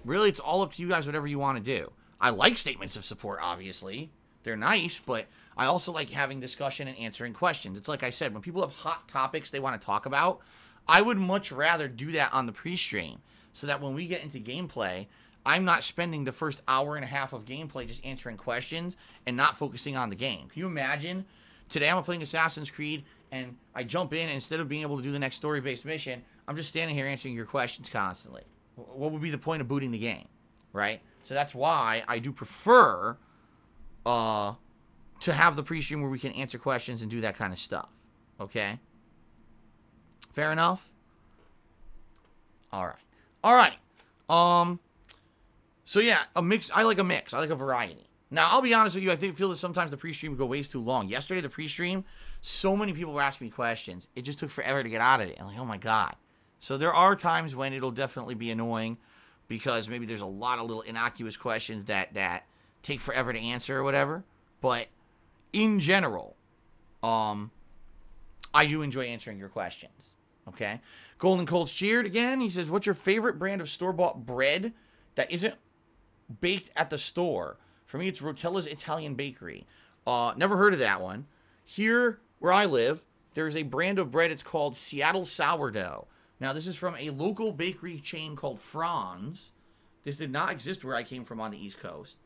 Really, it's all up to you guys, whatever you want to do. I like statements of support, obviously. They're nice, but I also like having discussion and answering questions. It's like I said, when people have hot topics they want to talk about, I would much rather do that on the pre-stream, so that when we get into gameplay, I'm not spending the first hour and a half of gameplay just answering questions and not focusing on the game. Can you imagine? Today I'm playing Assassin's Creed, and I jump in, and instead of being able to do the next story-based mission, I'm just standing here answering your questions constantly. What would be the point of booting the game, right? So that's why I do prefer to have the pre-stream where we can answer questions and do that kind of stuff, okay? Fair enough? All right. All right. So yeah, a mix. I like a mix. I like a variety. Now, I'll be honest with you, I feel that sometimes the pre-stream go ways too long. Yesterday, the pre-stream, so many people were asking me questions. It just took forever to get out of it. I'm like, oh my God. So there are times when it'll definitely be annoying because maybe there's a lot of little innocuous questions that take forever to answer or whatever. But in general, I do enjoy answering your questions. Okay? Golden Colts cheered again. He says, what's your favorite brand of store-bought bread that isn't baked at the store? For me, it's Rotella's Italian Bakery. Never heard of that one. Here, where I live, there's a brand of bread. It's called Seattle Sourdough. Now, this is from a local bakery chain called Franz. This did not exist where I came from on the East Coast.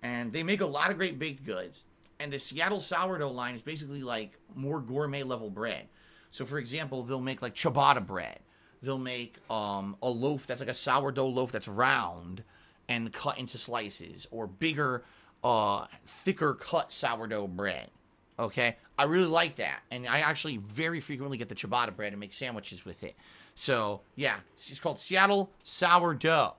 And they make a lot of great baked goods. And the Seattle sourdough line is basically like more gourmet level bread. So, for example, they'll make like ciabatta bread. They'll make a loaf that's like a sourdough loaf that's round and cut into slices, or bigger, thicker cut sourdough bread. Okay? I really like that. And I actually very frequently get the ciabatta bread and make sandwiches with it. So, yeah, it's called Seattle sourdough.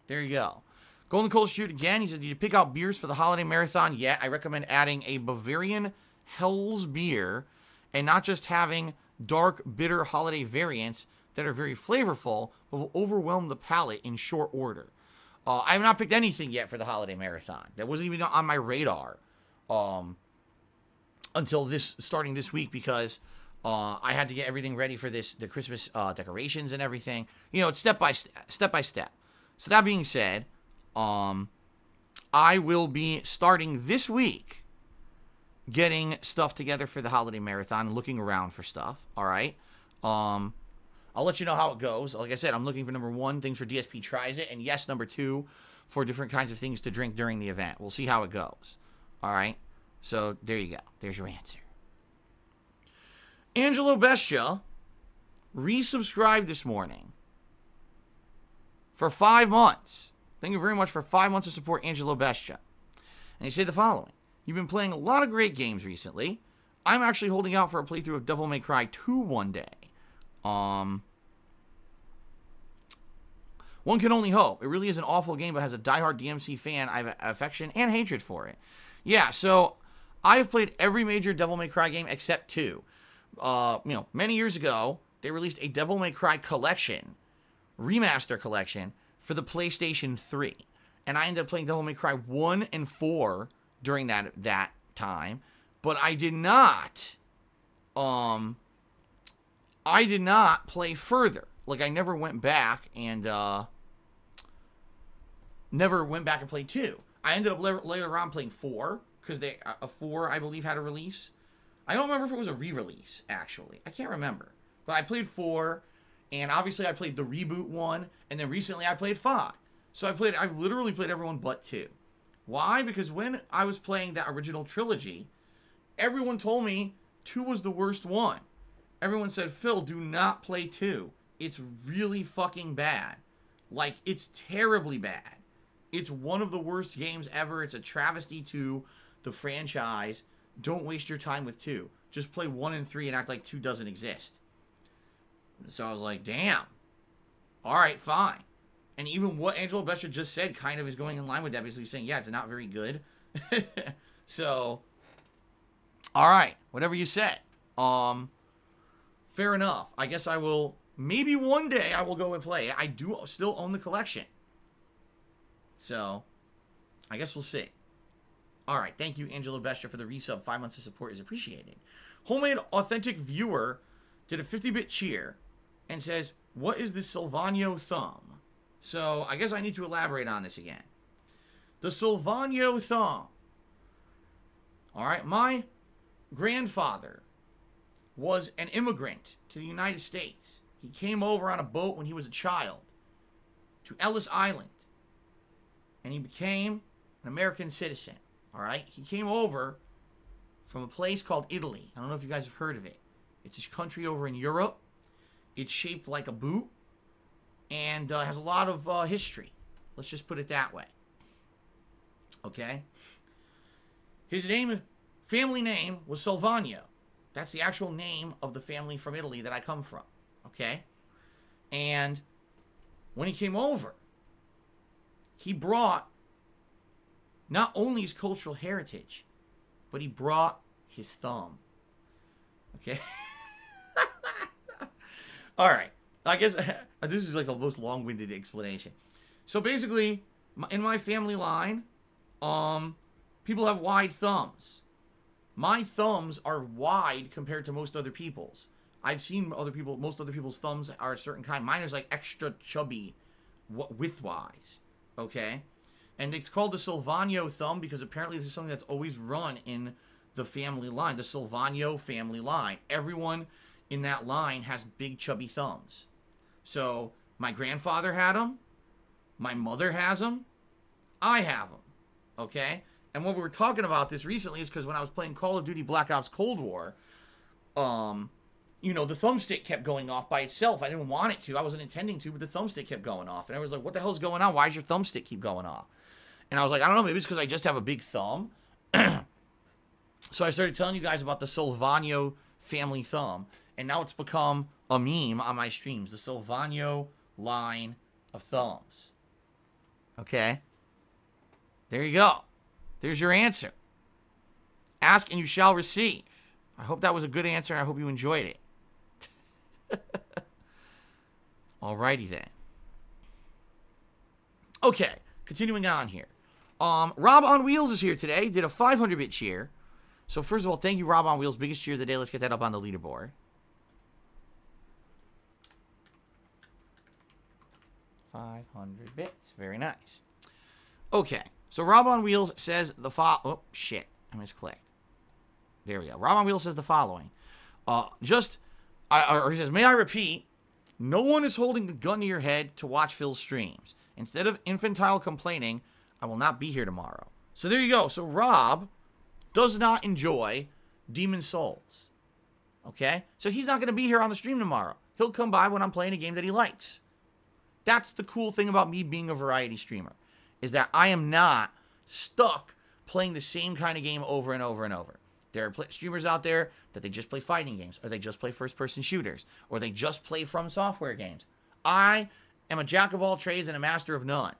There you go. Golden Cold Shoot again. He said, did you pick out beers for the holiday marathon? Yeah, I recommend adding a Bavarian Hell's beer and not just having dark, bitter holiday variants that are very flavorful but will overwhelm the palate in short order. I have not picked anything yet for the holiday marathon. That wasn't even on my radar until starting this week, because I had to get everything ready for the Christmas decorations and everything. You know, it's step by step. So that being said, I will be starting this week getting stuff together for the holiday marathon, looking around for stuff. All right. I'll let you know how it goes. Like I said, I'm looking for number 1, things for DSP tries it, and yes, number 2, for different kinds of things to drink during the event. We'll see how it goes. All right. So there you go. There's your answer. Angelo Bestia resubscribed this morning for 5 months. Thank you very much for 5 months of support, Angelo Bestia. And he said the following. You've been playing a lot of great games recently. I'm actually holding out for a playthrough of Devil May Cry 2 one day. One can only hope. It really is an awful game, but has a diehard DMC fan. I have affection and hatred for it. Yeah, so I've played every major Devil May Cry game except 2. Many years ago, they released a Devil May Cry collection, remaster collection, for the PlayStation 3. And I ended up playing Devil May Cry 1 and 4 during that time. But I did not play further. Like, I never went back and played 2. I ended up later on playing 4, because a 4, I believe, had a release. I don't remember if it was a re-release, actually. I can't remember. But I played 4, and obviously I played the reboot one, and then recently I played 5. So I've literally played everyone but 2. Why? Because when I was playing that original trilogy, everyone told me 2 was the worst one. Everyone said, Phil, do not play 2. It's really fucking bad. Like, it's terribly bad. It's one of the worst games ever. It's a travesty to the franchise. Don't waste your time with 2. Just play 1 and 3 and act like 2 doesn't exist. So I was like, damn. All right, fine. And even what Angelo Bestia just said kind of is going in line with that. Basically saying, yeah, it's not very good. So, all right. Whatever you said. Fair enough. I guess I will, maybe one day I will go and play. I do still own the collection. So, I guess we'll see. All right. Thank you, Angelo Bestia, for the resub. 5 months of support is appreciated. Homemade Authentic Viewer did a 50-bit cheer and says, what is the Silvano thumb? So, I guess I need to elaborate on this again. The Silvano thumb. All right. My grandfather was an immigrant to the United States. He came over on a boat when he was a child to Ellis Island. And he became an American citizen. All right? He came over from a place called Italy. I don't know if you guys have heard of it. It's a country over in Europe. It's shaped like a boot. And has a lot of history. Let's just put it that way. Okay? His family name was Silvano. That's the actual name of the family from Italy that I come from. Okay? And when he came over, he brought not only his cultural heritage, but he brought his thumb. Okay? All right. I guess this is like the most long-winded explanation. So basically, in my family line, people have wide thumbs. My thumbs are wide compared to most other people's. I've seen most other people's thumbs are a certain kind. Mine is like extra chubby width-wise. Okay? And it's called the Silvano thumb because apparently this is something that's always run in the family line. The Silvano family line. Everyone in that line has big chubby thumbs. So, my grandfather had them. My mother has them. I have them. Okay? And when we were talking about this recently is because when I was playing Call of Duty Black Ops Cold War, you know, the thumbstick kept going off by itself. I didn't want it to. I wasn't intending to, but the thumbstick kept going off. And I was like, what the hell's going on? Why does your thumbstick keep going off? And I was like, I don't know, maybe it's because I just have a big thumb. So I started telling you guys about the Silvano family thumb. And now it's become a meme on my streams. The Silvano line of thumbs. Okay? There you go. There's your answer. Ask and you shall receive. I hope that was a good answer. I hope you enjoyed it. Alrighty then. Okay, continuing on here. Rob on Wheels is here today. Did a 500-bit cheer. So first of all, thank you, Rob on Wheels. Biggest cheer of the day. Let's get that up on the leaderboard. 500 bits. Very nice. Okay, so Rob on Wheels says the oh, shit. I misclicked. There we go. Rob on Wheels says the following. Or he says, may I repeat, no one is holding a gun to your head to watch Phil's streams. Instead of infantile complaining, I will not be here tomorrow. So there you go. So Rob does not enjoy Demon Souls. Okay? So he's not going to be here on the stream tomorrow. He'll come by when I'm playing a game that he likes. That's the cool thing about me being a variety streamer, is that I am not stuck playing the same kind of game over and over and over. There are streamers out there that they just play fighting games, or they just play first-person shooters, or they just play From Software games. I am a jack of all trades and a master of none.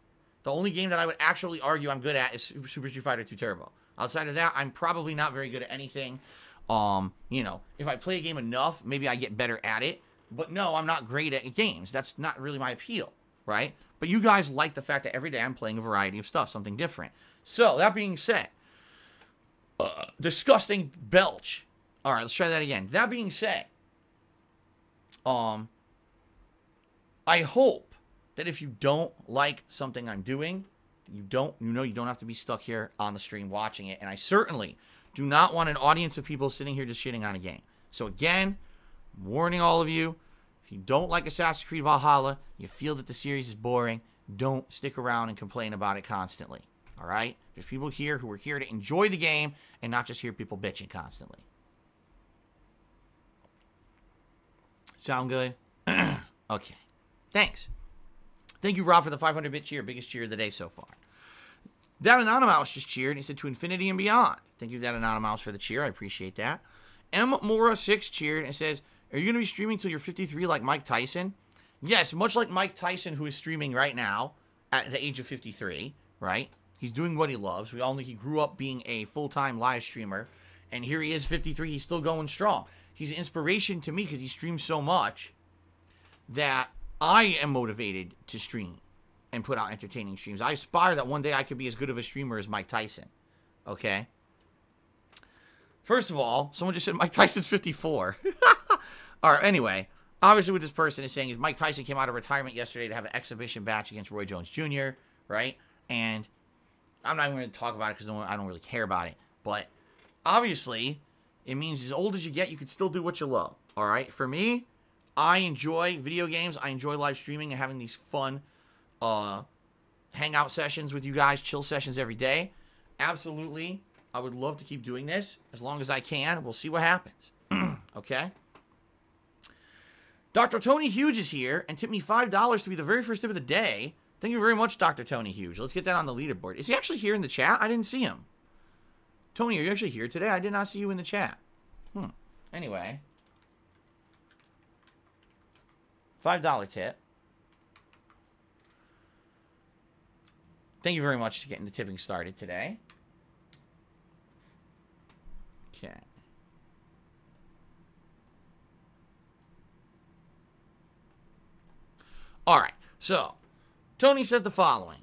The only game that I would actually argue I'm good at is Super Street Fighter 2 Turbo. Outside of that, I'm probably not very good at anything. You know, if I play a game enough, maybe I get better at it. But no, I'm not great at games. That's not really my appeal, right? But you guys like the fact that every day I'm playing a variety of stuff, something different. So, that being said, disgusting belch. All right, let's try that again. That being said, I hope that if you don't like something I'm doing, you don't have to be stuck here on the stream watching it. And I certainly do not want an audience of people sitting here just shitting on a game. So again, I'm warning all of you, if you don't like Assassin's Creed Valhalla, you feel that the series is boring, don't stick around and complain about it constantly. All right? There's people here who are here to enjoy the game and not just hear people bitching constantly. Sound good? Okay. Thanks. Thank you, Rob, for the 500-bit cheer. Biggest cheer of the day so far. That Anonymous just cheered, and he said to infinity and beyond. Thank you, That Anonymous, for the cheer. I appreciate that. M. Mora6 cheered and says, are you going to be streaming till you're 53 like Mike Tyson? Yes, much like Mike Tyson, who is streaming right now at the age of 53, right? He's doing what he loves. We all know he grew up being a full-time live streamer, and here he is, 53. He's still going strong. He's an inspiration to me because he streams so much that I am motivated to stream and put out entertaining streams. I aspire that one day I could be as good of a streamer as Mike Tyson. Okay? First of all, someone just said Mike Tyson's 54. All right, anyway, obviously what this person is saying is Mike Tyson came out of retirement yesterday to have an exhibition match against Roy Jones Jr., right? And I'm not even going to talk about it because I don't really care about it. But obviously, it means as old as you get, you can still do what you love. All right? For me, I enjoy video games. I enjoy live streaming and having these fun hangout sessions with you guys, chill sessions every day. Absolutely. I would love to keep doing this as long as I can. We'll see what happens. Okay? Dr. Tony Huge is here and tipped me $5 to be the very first tip of the day. Thank you very much, Dr. Tony Huge. Let's get that on the leaderboard. Is he actually here in the chat? I didn't see him. Tony, are you actually here today? I did not see you in the chat. Anyway. $5 tip. Thank you very much for getting the tipping started today. Okay. All right. So, Tony says the following.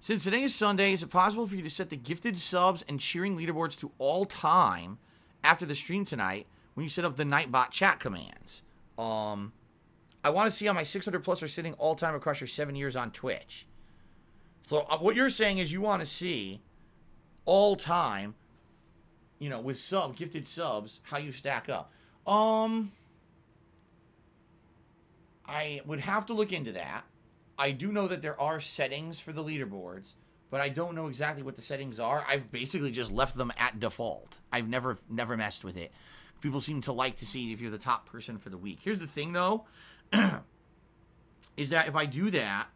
Since today is Sunday, is it possible for you to set the gifted subs and cheering leaderboards to all time after the stream tonight when you set up the Nightbot chat commands? I want to see how my 600 plus are sitting all time across your 7 years on Twitch. So what you're saying is you want to see all time, you know, with gifted subs, how you stack up. I would have to look into that. I do know that there are settings for the leaderboards but I don't know exactly what the settings are. I've basically just left them at default. I've never messed with it. People seem to like to see if you're the top person for the week. Here's the thing, though, is that if I do that,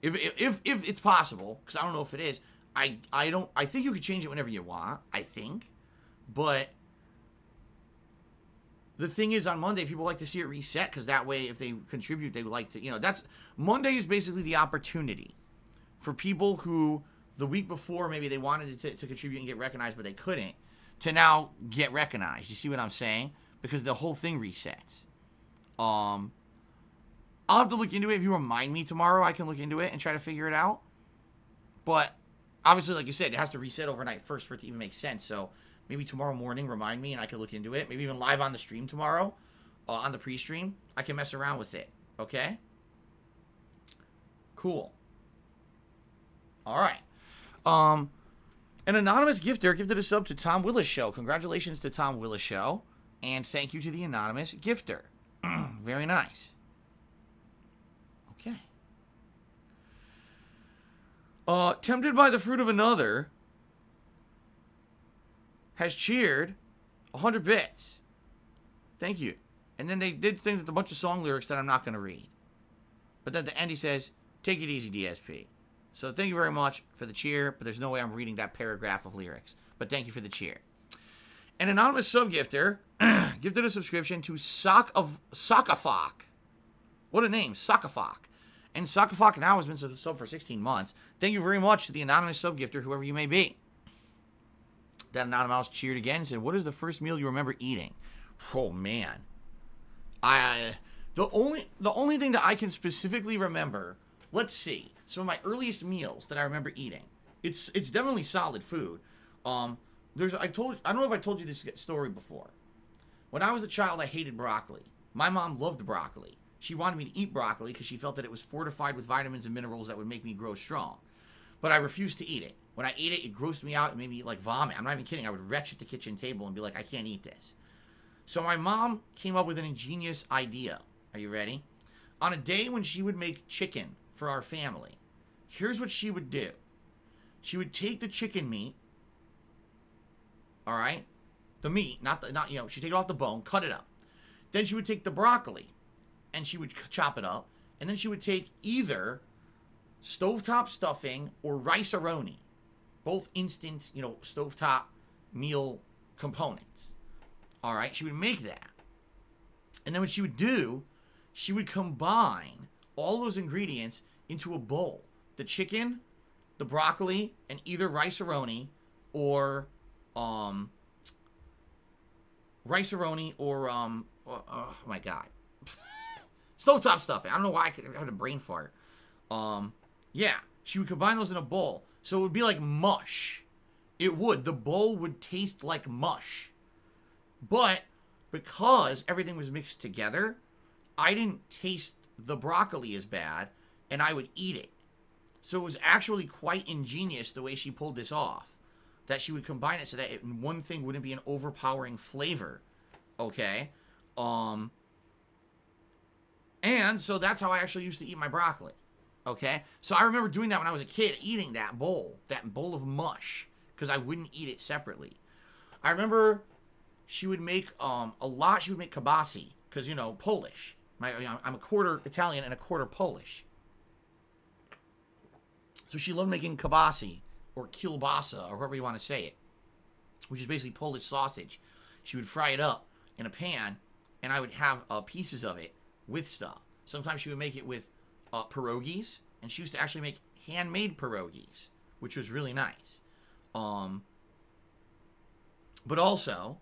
if it's possible, because I don't know if it is, I think you could change it whenever you want, I think, but the thing is, on Monday, people like to see it reset, because that way, if they contribute, they would like to, Monday is basically the opportunity for people who, the week before, maybe they wanted to contribute and get recognized, but they couldn't, to now get recognized. You see what I'm saying? Because the whole thing resets. I'll have to look into it. If you remind me tomorrow, I can look into it and try to figure it out. But, obviously, like you said, it has to reset overnight first for it to even make sense, so maybe tomorrow morning, remind me, and I can look into it. Maybe even live on the stream tomorrow, on the pre-stream. I can mess around with it, okay? Cool. All right. An anonymous gifter gifted a sub to Tom Willis Show. Congratulations to Tom Willis Show, and thank you to the anonymous gifter. Very nice. Okay. Tempted by the fruit of another has cheered 100 bits. Thank you. And then they did things with a bunch of song lyrics that I'm not going to read. But then at the end he says, take it easy, DSP. So thank you very much for the cheer, but there's no way I'm reading that paragraph of lyrics. But thank you for the cheer. An anonymous sub-gifter gifted a subscription to Sockafok. What a name, Sockafok. And Sockafok now has been sub for 16 months. Thank you very much to the anonymous sub-gifter, whoever you may be. That anonymous cheered again and said, what is the first meal you remember eating? Oh, man. The only thing that I can specifically remember, let's see, some of my earliest meals that I remember eating. It's definitely solid food. I don't know if I told you this story before. When I was a child, I hated broccoli. My mom loved broccoli. She wanted me to eat broccoli because she felt that it was fortified with vitamins and minerals that would make me grow strong. But I refused to eat it. When I ate it, it grossed me out and made me like vomit. I'm not even kidding. I would retch at the kitchen table and be like, I can't eat this. So my mom came up with an ingenious idea. Are you ready? On a day when she would make chicken for our family, here's what she would do. She would take the chicken meat, all right? The meat, she'd take it off the bone, cut it up. Then she would take the broccoli and she would chop it up. And then she would take either stovetop stuffing or rice-a-roni. Both instant, stovetop meal components. All right, she would make that. And then what she would do, she would combine all those ingredients into a bowl. The chicken, the broccoli, and either rice-a-roni or, oh my God. Stovetop stuffing. I don't know why I had a brain fart. Yeah, she would combine those in a bowl. So it would be like mush. It would. The bowl would taste like mush. But because everything was mixed together, I didn't taste the broccoli as bad, and I would eat it. So it was actually quite ingenious the way she pulled this off. That she would combine it so that one thing wouldn't be an overpowering flavor. Okay? And so that's how I actually used to eat my broccoli. Okay? So I remember doing that when I was a kid, eating that bowl of mush, because I wouldn't eat it separately. I remember she would make she would make kibasi, because, Polish. I'm a quarter Italian and a quarter Polish. So she loved making kibasi, or kielbasa, or however you want to say it, which is basically Polish sausage. She would fry it up in a pan, and I would have pieces of it with stuff. Sometimes she would make it with pierogies, and she used to actually make handmade pierogies, which was really nice. But also,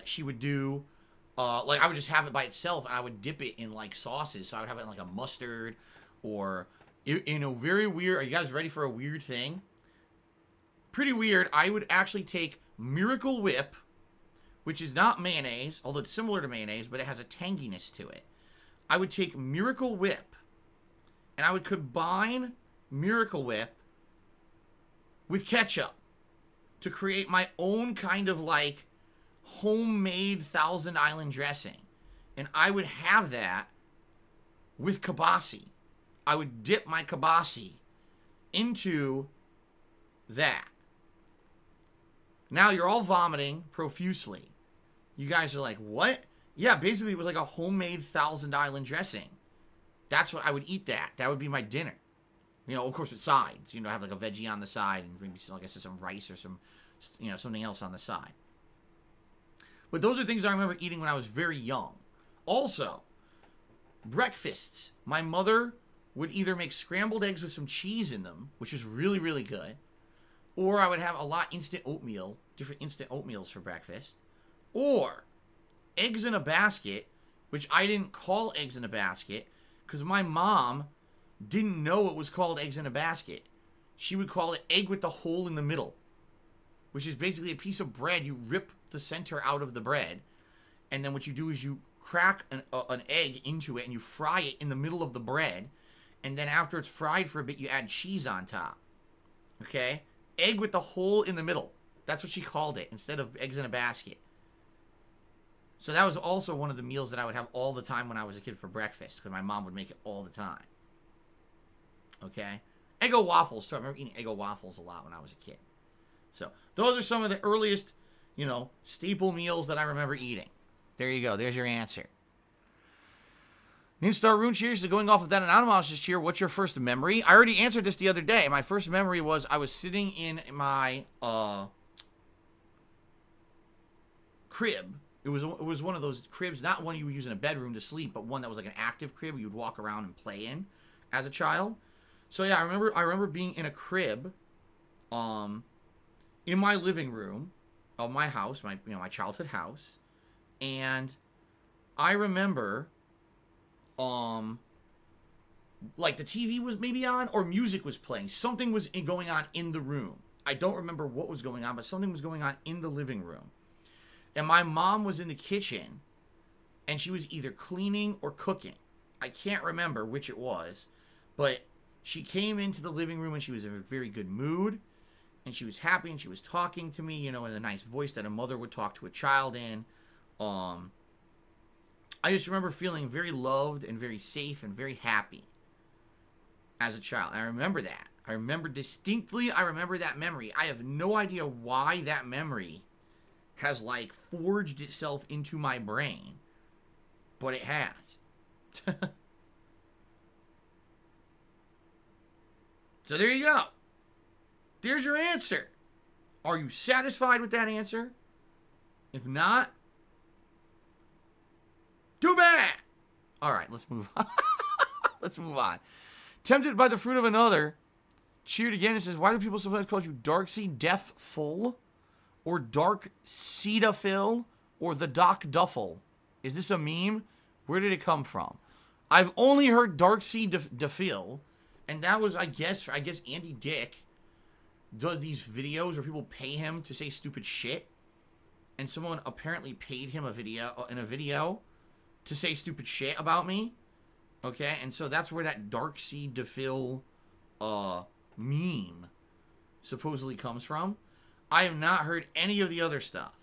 she would do, I would just have it by itself, and I would dip it in, sauces. So I would have it in, a mustard, or in a very weird, are you guys ready for a weird thing? Pretty weird. I would actually take Miracle Whip, which is not mayonnaise, although it's similar to mayonnaise, but it has a tanginess to it. I would take Miracle Whip, and I would combine Miracle Whip with ketchup to create my own kind of homemade Thousand Island dressing. And I would have that with kibasi. I would dip my kibasi into that. Now you're all vomiting profusely. You guys are like, what? Yeah, basically it was like a homemade Thousand Island dressing. That's what I would eat that. That would be my dinner. You know, of course with sides. You know, have like a veggie on the side and maybe, like I said, some rice or some, you know, something else on the side. But those are things I remember eating when I was very young. Also, breakfasts. My mother would either make scrambled eggs with some cheese in them, which is really, really good. Or I would have a lot instant oatmeal, different instant oatmeals for breakfast. Or eggs in a basket, which I didn't call eggs in a basket because my mom didn't know it was called eggs in a basket. She would call it egg with the hole in the middle, which is basically a piece of bread. You rip the center out of the bread, and then what you do is you crack an egg into it and you fry it in the middle of the bread, and then after it's fried for a bit, you add cheese on top. Okay? Egg with the hole in the middle. That's what she called it, instead of eggs in a basket. So that was also one of the meals that I would have all the time when I was a kid for breakfast, because my mom would make it all the time. Okay? Eggo waffles, too. I remember eating Eggo waffles a lot when I was a kid. So, those are some of the earliest, you know, staple meals that I remember eating. There you go. There's your answer. Ninstar Rune Cheers is going off of that anonymous cheer. What's your first memory? I already answered this the other day. My first memory was I was sitting in my crib. It was one of those cribs, not one you would use in a bedroom to sleep, but one that was like an active crib you'd walk around and play in as a child. So yeah, I remember being in a crib, in my living room of my house, my childhood house, and I remember, like the TV was maybe on or music was playing. Something was going on in the room. I don't remember what was going on, but something was going on in the living room. And my mom was in the kitchen, and she was either cleaning or cooking. I can't remember which it was, but she came into the living room and she was in a very good mood, and she was happy, and she was talking to me, you know, in a nice voice that a mother would talk to a child in. I just remember feeling very loved and very safe and very happy as a child. I remember that. I remember distinctly, I remember that memory. I have no idea why that memory has, like, forged itself into my brain, but it has. So there you go. There's your answer. Are you satisfied with that answer? If not, too bad. All right, let's move on. Let's move on. Tempted by the fruit of another. Cheered again. It says, why do people sometimes call you Darkseid Deaf Full? Or Dark Cetaphil? Or the Doc Duffel? Is this a meme? Where did it come from? I've only heard Darkseid Defil. And that was, I guess Andy Dick does these videos where people pay him to say stupid shit. And someone apparently paid him in a video to say stupid shit about me. Okay, and so that's where that Darkseid Defil meme supposedly comes from. I have not heard any of the other stuff.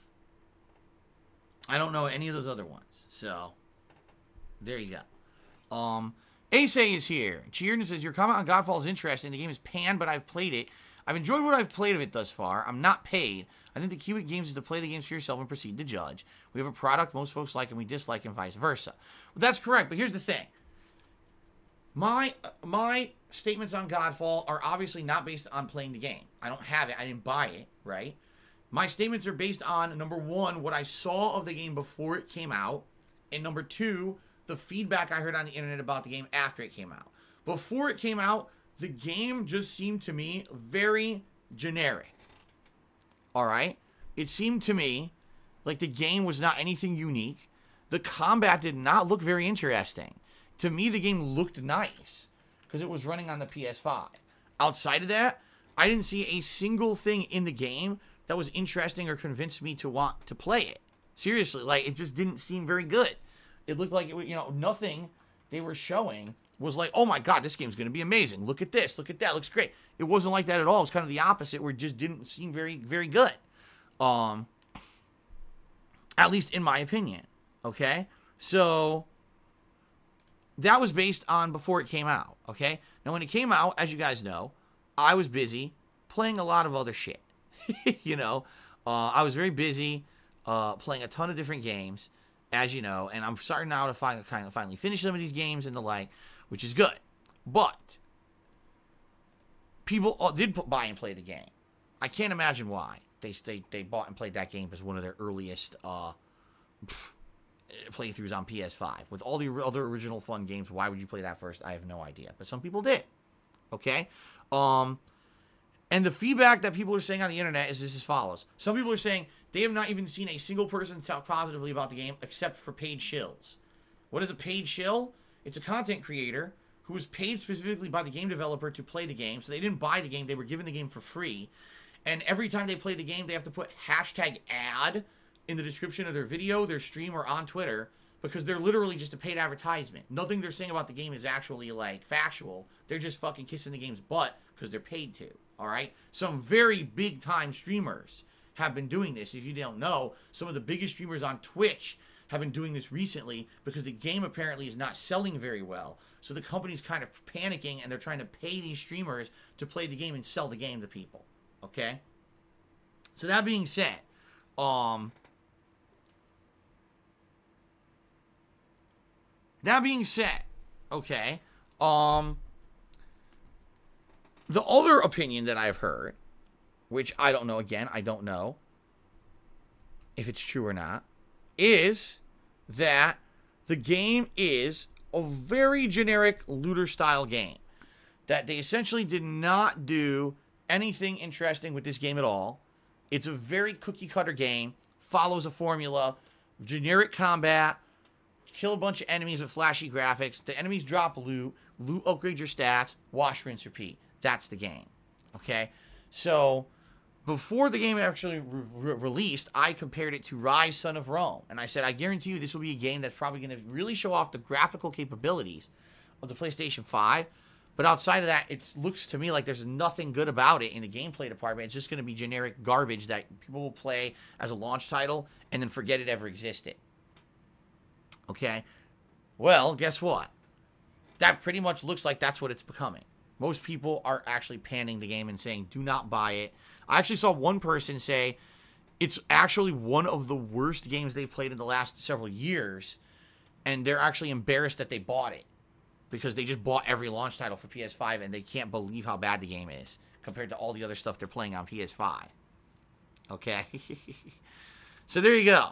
I don't know any of those other ones. So, there you go. Ace is here. Cheerden says, your comment on Godfall is interesting. The game is panned, but I've played it. I've enjoyed what I've played of it thus far. I'm not paid. I think the key with games is to play the games for yourself and proceed to judge. We have a product most folks like and we dislike and vice versa. Well, that's correct, but here's the thing. My statements on Godfall are obviously not based on playing the game. I don't have it. I didn't buy it, right? My statements are based on, number one, what I saw of the game before it came out, and number two, the feedback I heard on the internet about the game after it came out. Before it came out, the game just seemed to me very generic. Alright? It seemed to me like the game was not anything unique. The combat did not look very interesting. To me, the game looked nice because it was running on the PS5. Outside of that, I didn't see a single thing in the game that was interesting or convinced me to want to play it. Seriously, like, it just didn't seem very good. It looked like, it, you know, nothing they were showing was like, oh my god, this game's going to be amazing. Look at this. Look at that. Looks great. It wasn't like that at all. It was kind of the opposite, where it just didn't seem very, very good. At least in my opinion. Okay? So, that was based on before it came out. Okay? Now, when it came out, as you guys know, I was busy playing a lot of other shit. You know, I was very busy playing a ton of different games, as you know, and I'm starting now to finally finish some of these games and the like, which is good. But people did buy and play the game. I can't imagine why they bought and played that game as one of their earliest playthroughs on PS5. With all the other original fun games, why would you play that first? I have no idea. But some people did. Okay? And the feedback that people are saying on the internet is this as follows. Some people are saying they have not even seen a single person talk positively about the game except for paid shills. What is a paid shill? It's a content creator who was paid specifically by the game developer to play the game. So they didn't buy the game. They were given the game for free. And every time they play the game, they have to put hashtag ad in the description of their video, their stream, or on Twitter, because they're literally just a paid advertisement. Nothing they're saying about the game is actually, like, factual. They're just fucking kissing the game's butt because they're paid to, all right? Some very big-time streamers have been doing this. If you don't know, some of the biggest streamers on Twitch have been doing this recently because the game apparently is not selling very well. So the company's kind of panicking, and they're trying to pay these streamers to play the game and sell the game to people, okay? So that being said, okay, the other opinion that I've heard, which I don't know, again, I don't know if it's true or not, is that the game is a very generic looter-style game. That they essentially did not do anything interesting with this game at all. It's a very cookie-cutter game, follows a formula, generic combat, kill a bunch of enemies with flashy graphics. The enemies drop loot. Loot upgrades your stats. Wash, rinse, repeat. That's the game. Okay? So, before the game actually released, I compared it to Rise, Son of Rome. And I said, I guarantee you this will be a game that's probably going to really show off the graphical capabilities of the PlayStation 5. But outside of that, it looks to me like there's nothing good about it in the gameplay department. It's just going to be generic garbage that people will play as a launch title and then forget it ever existed. Okay? Well, guess what? That pretty much looks like that's what it's becoming. Most people are actually panning the game and saying, do not buy it. I actually saw one person say it's actually one of the worst games they've played in the last several years, and they're actually embarrassed that they bought it because they just bought every launch title for PS5 and they can't believe how bad the game is compared to all the other stuff they're playing on PS5. Okay? So there you go.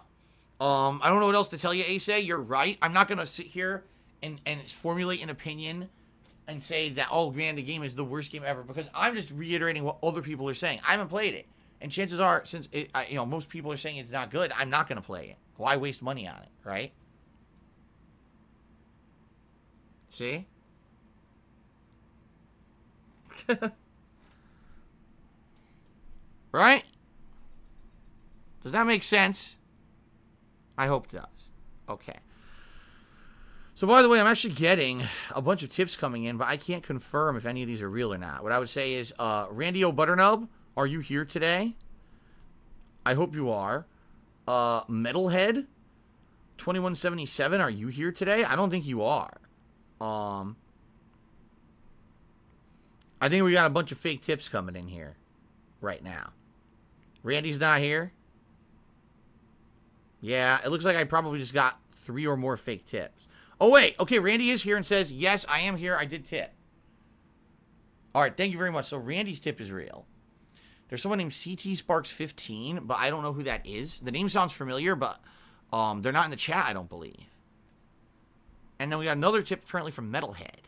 I don't know what else to tell you, Ace. You're right. I'm not going to sit here and formulate an opinion and say that, oh, man, the game is the worst game ever, because I'm just reiterating what other people are saying. I haven't played it. And chances are, since most people are saying it's not good, I'm not going to play it. Why waste money on it, right? See? Right? Does that make sense? I hope it does. Okay. So, by the way, I'm actually getting a bunch of tips coming in, but I can't confirm if any of these are real or not. What I would say is, Randy O'Butternub, are you here today? I hope you are. Metalhead 2177, are you here today? I don't think you are. I think we got a bunch of fake tips coming in here right now. Randy's not here? Yeah, it looks like I probably just got 3 or more fake tips. Oh, wait. Okay, Randy is here and says, yes, I am here. I did tip. All right, thank you very much. So Randy's tip is real. There's someone named CT Sparks 15, but I don't know who that is. The name sounds familiar, but they're not in the chat, I don't believe. And then we got another tip apparently from Metalhead.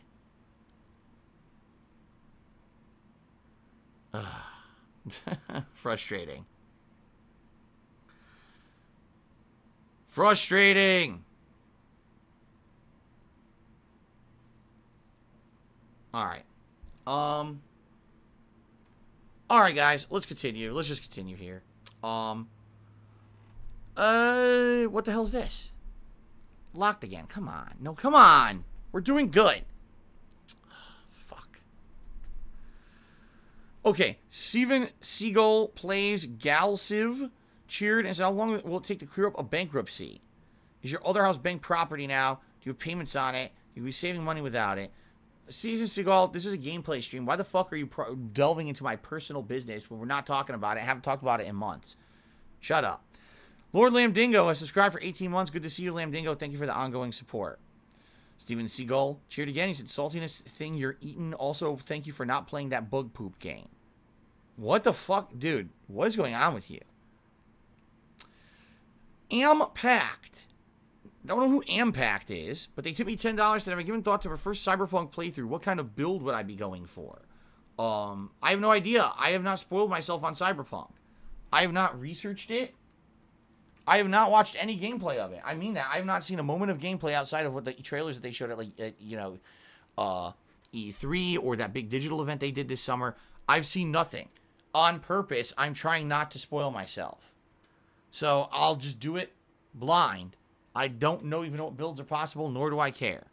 Frustrating. Frustrating. All right. All right, guys. Let's continue. Let's just continue here. What the hell's this? Locked again. Come on. No, come on. We're doing good. Fuck. Okay. Steven Seagull plays Galsiv. Cheered and said, how long will it take to clear up a bankruptcy? Is your other house bank property now? Do you have payments on it? You'll be saving money without it. Season Seagal, this is a gameplay stream. Why the fuck are you delving into my personal business when we're not talking about it? I haven't talked about it in months. Shut up. Lord Lambdingo has subscribed for 18 months. Good to see you, Lambdingo. Thank you for the ongoing support. Steven Seagal cheered again. He said, saltiness thing you're eating. Also, thank you for not playing that bug poop game. What the fuck? Dude, what is going on with you? Ampact. Don't know who Ampact is, but they tipped me $10. Said, have I given thought to my first Cyberpunk playthrough? What kind of build would I be going for? I have no idea. I have not spoiled myself on Cyberpunk. I have not researched it. I have not watched any gameplay of it. I mean that. I have not seen a moment of gameplay outside of what the trailers that they showed at, E3 or that big digital event they did this summer. I've seen nothing. On purpose, I'm trying not to spoil myself. So I'll just do it blind. I don't even know what builds are possible, nor do I care.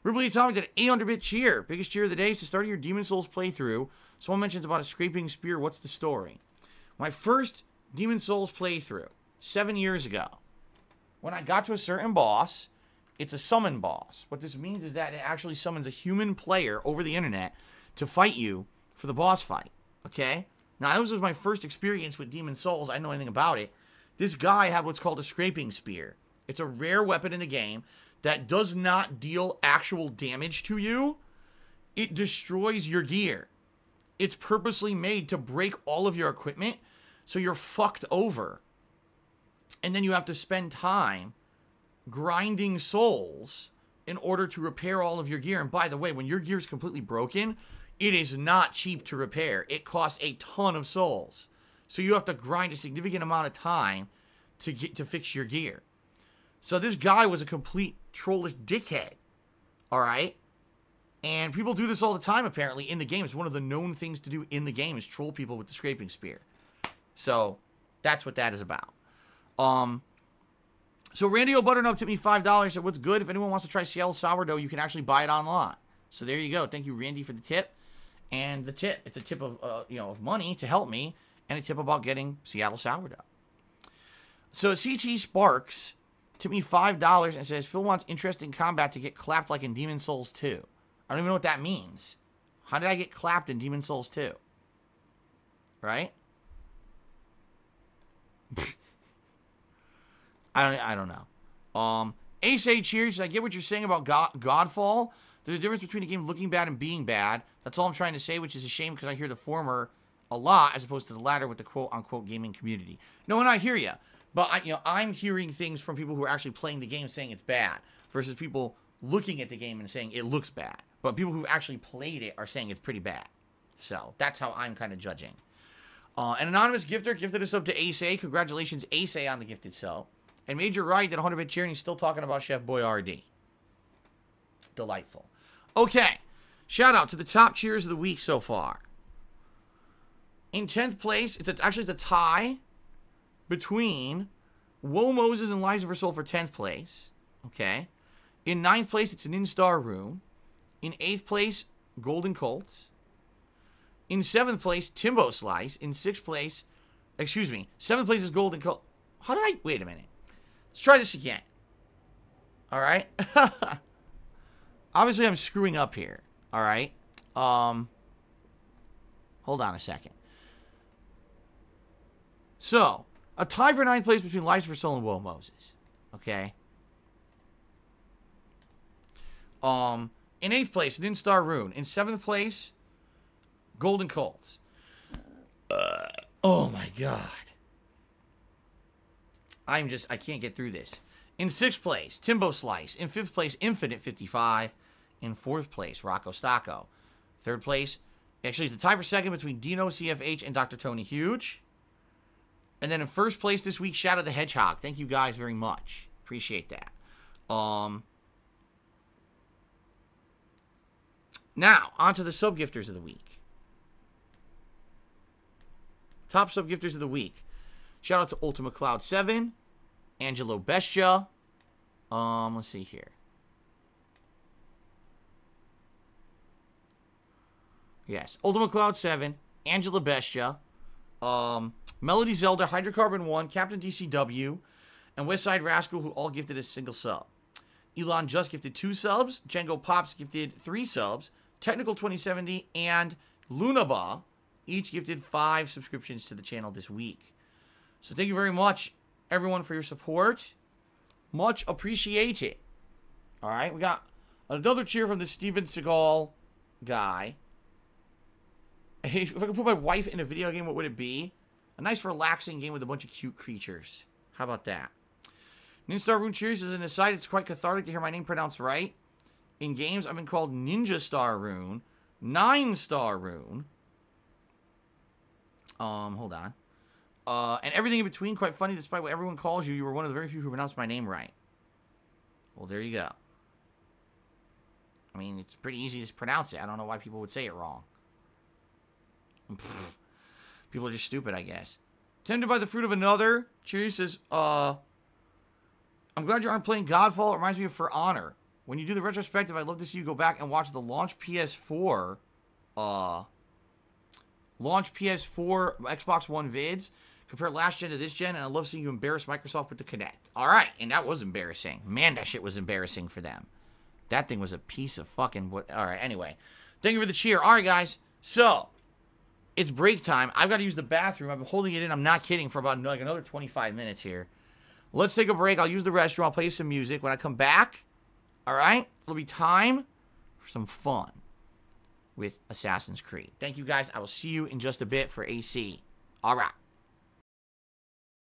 Ripley Atomic did an 800-bit cheer. Biggest cheer of the day is the start of your Demon Souls playthrough. Someone mentions about a scraping spear. What's the story? My first Demon Souls playthrough, 7 years ago. When I got to a certain boss, it's a summon boss. What this means is that it actually summons a human player over the internet to fight you for the boss fight. Okay? Now, this was my first experience with Demon Souls. I didn't know anything about it. This guy had what's called a scraping spear. It's a rare weapon in the game that does not deal actual damage to you. It destroys your gear. It's purposely made to break all of your equipment, so you're fucked over. And then you have to spend time grinding souls in order to repair all of your gear. And by the way, when your gear is completely broken, it is not cheap to repair. It costs a ton of souls. So you have to grind a significant amount of time to fix your gear. So this guy was a complete trollish dickhead. Alright? And people do this all the time, apparently, in the game. It's one of the known things to do in the game is troll people with the scraping spear. So, that's what that is about. So Randy O'Butternut tipped me $5. Said, what's good? If anyone wants to try Seattle sourdough, you can actually buy it online. So there you go. Thank you, Randy, for the tip. And the tip, it's a tip of, of money to help me, and a tip about getting Seattle sourdough. So CT Sparks tipped me $5 and says, Phil wants interesting combat to get clapped like in Demon Souls 2. I don't even know what that means. How did I get clapped in Demon Souls 2? Right? I don't know. Ace A cheers. I get what you're saying about Godfall. There's a difference between a game looking bad and being bad. That's all I'm trying to say, which is a shame because I hear the former a lot as opposed to the latter with the quote-unquote gaming community. No, and I hear you. But I'm hearing things from people who are actually playing the game saying it's bad versus people looking at the game and saying it looks bad. But people who've actually played it are saying it's pretty bad. So that's how I'm kind of judging. An anonymous gifter gifted us up to Ace A. Congratulations, Ace A, on the gifted sub. And Major Wright did 100-bit cheer, and he's still talking about Chef Boyardee. Delightful. Okay. Shout out to the top cheers of the week so far. In 10th place, it's a tie between Woe Moses and Lies of Her Soul for 10th place. Okay. In 9th place, it's an in-star room. In 8th place, Golden Colts. In 7th place, Timbo Slice. In 6th place, 7th place is Golden Colt. How did I, wait a minute. Let's try this again. Alright. Obviously, I'm screwing up here. Alright. Hold on a second. So, a tie for 9th place between Lies for Soul and Woe Moses. Okay. In 8th place, an in-star rune. In 7th place, Golden Colts. Oh my god. I can't get through this. In 6th place, Timbo Slice. In 5th place, Infinite 55. In 4th place, Rocco Stacco. 3rd place, actually, it's the tie for 2nd between Dino, CFH, and Dr. Tony Huge. And then in 1st place this week, Shadow the Hedgehog. Thank you guys very much. Appreciate that. Now, on to the sub-gifters of the week. Top sub-gifters of the week. Shout out to Ultima Cloud 7, Angelo Bestia. Let's see here. Yes, Ultima Cloud 7, Angela Bestia, Melody Zelda, Hydrocarbon 1, Captain DCW, and Westside Rascal, who all gifted a single sub. Elon just gifted 2 subs. Django Pops gifted 3 subs. Technical 2070 and Lunaba each gifted 5 subscriptions to the channel this week. So thank you very much, everyone, for your support. Much appreciated. All right, we got another cheer from the Steven Seagal guy. Hey, if I could put my wife in a video game, what would it be? A nice, relaxing game with a bunch of cute creatures. How about that? Ninstar Rune cheers. As an aside, it's quite cathartic to hear my name pronounced right. In games, I've been called Ninja Star Rune, 9-Star Rune. Hold on. And everything in between, quite funny, despite what everyone calls you, you were one of the very few who pronounced my name right. Well, there you go. I mean, it's pretty easy to pronounce it. I don't know why people would say it wrong. Pfft. People are just stupid, I guess. Tempted by the fruit of another. Cheers says, I'm glad you aren't playing Godfall. It reminds me of For Honor. When you do the retrospective, I'd love to see you go back and watch the launch PS4, Xbox One vids. Compare last gen to this gen, and I love seeing you embarrass Microsoft with the Kinect. All right, and that was embarrassing. Man, that shit was embarrassing for them. That thing was a piece of fucking what. All right, anyway. Thank you for the cheer. All right, guys. So, it's break time. I've got to use the bathroom. I've been holding it in, I'm not kidding, for about like another 25 minutes here. Let's take a break. I'll use the restroom. I'll play some music. When I come back, all right, it'll be time for some fun with Assassin's Creed. Thank you, guys. I will see you in just a bit for AC. All right.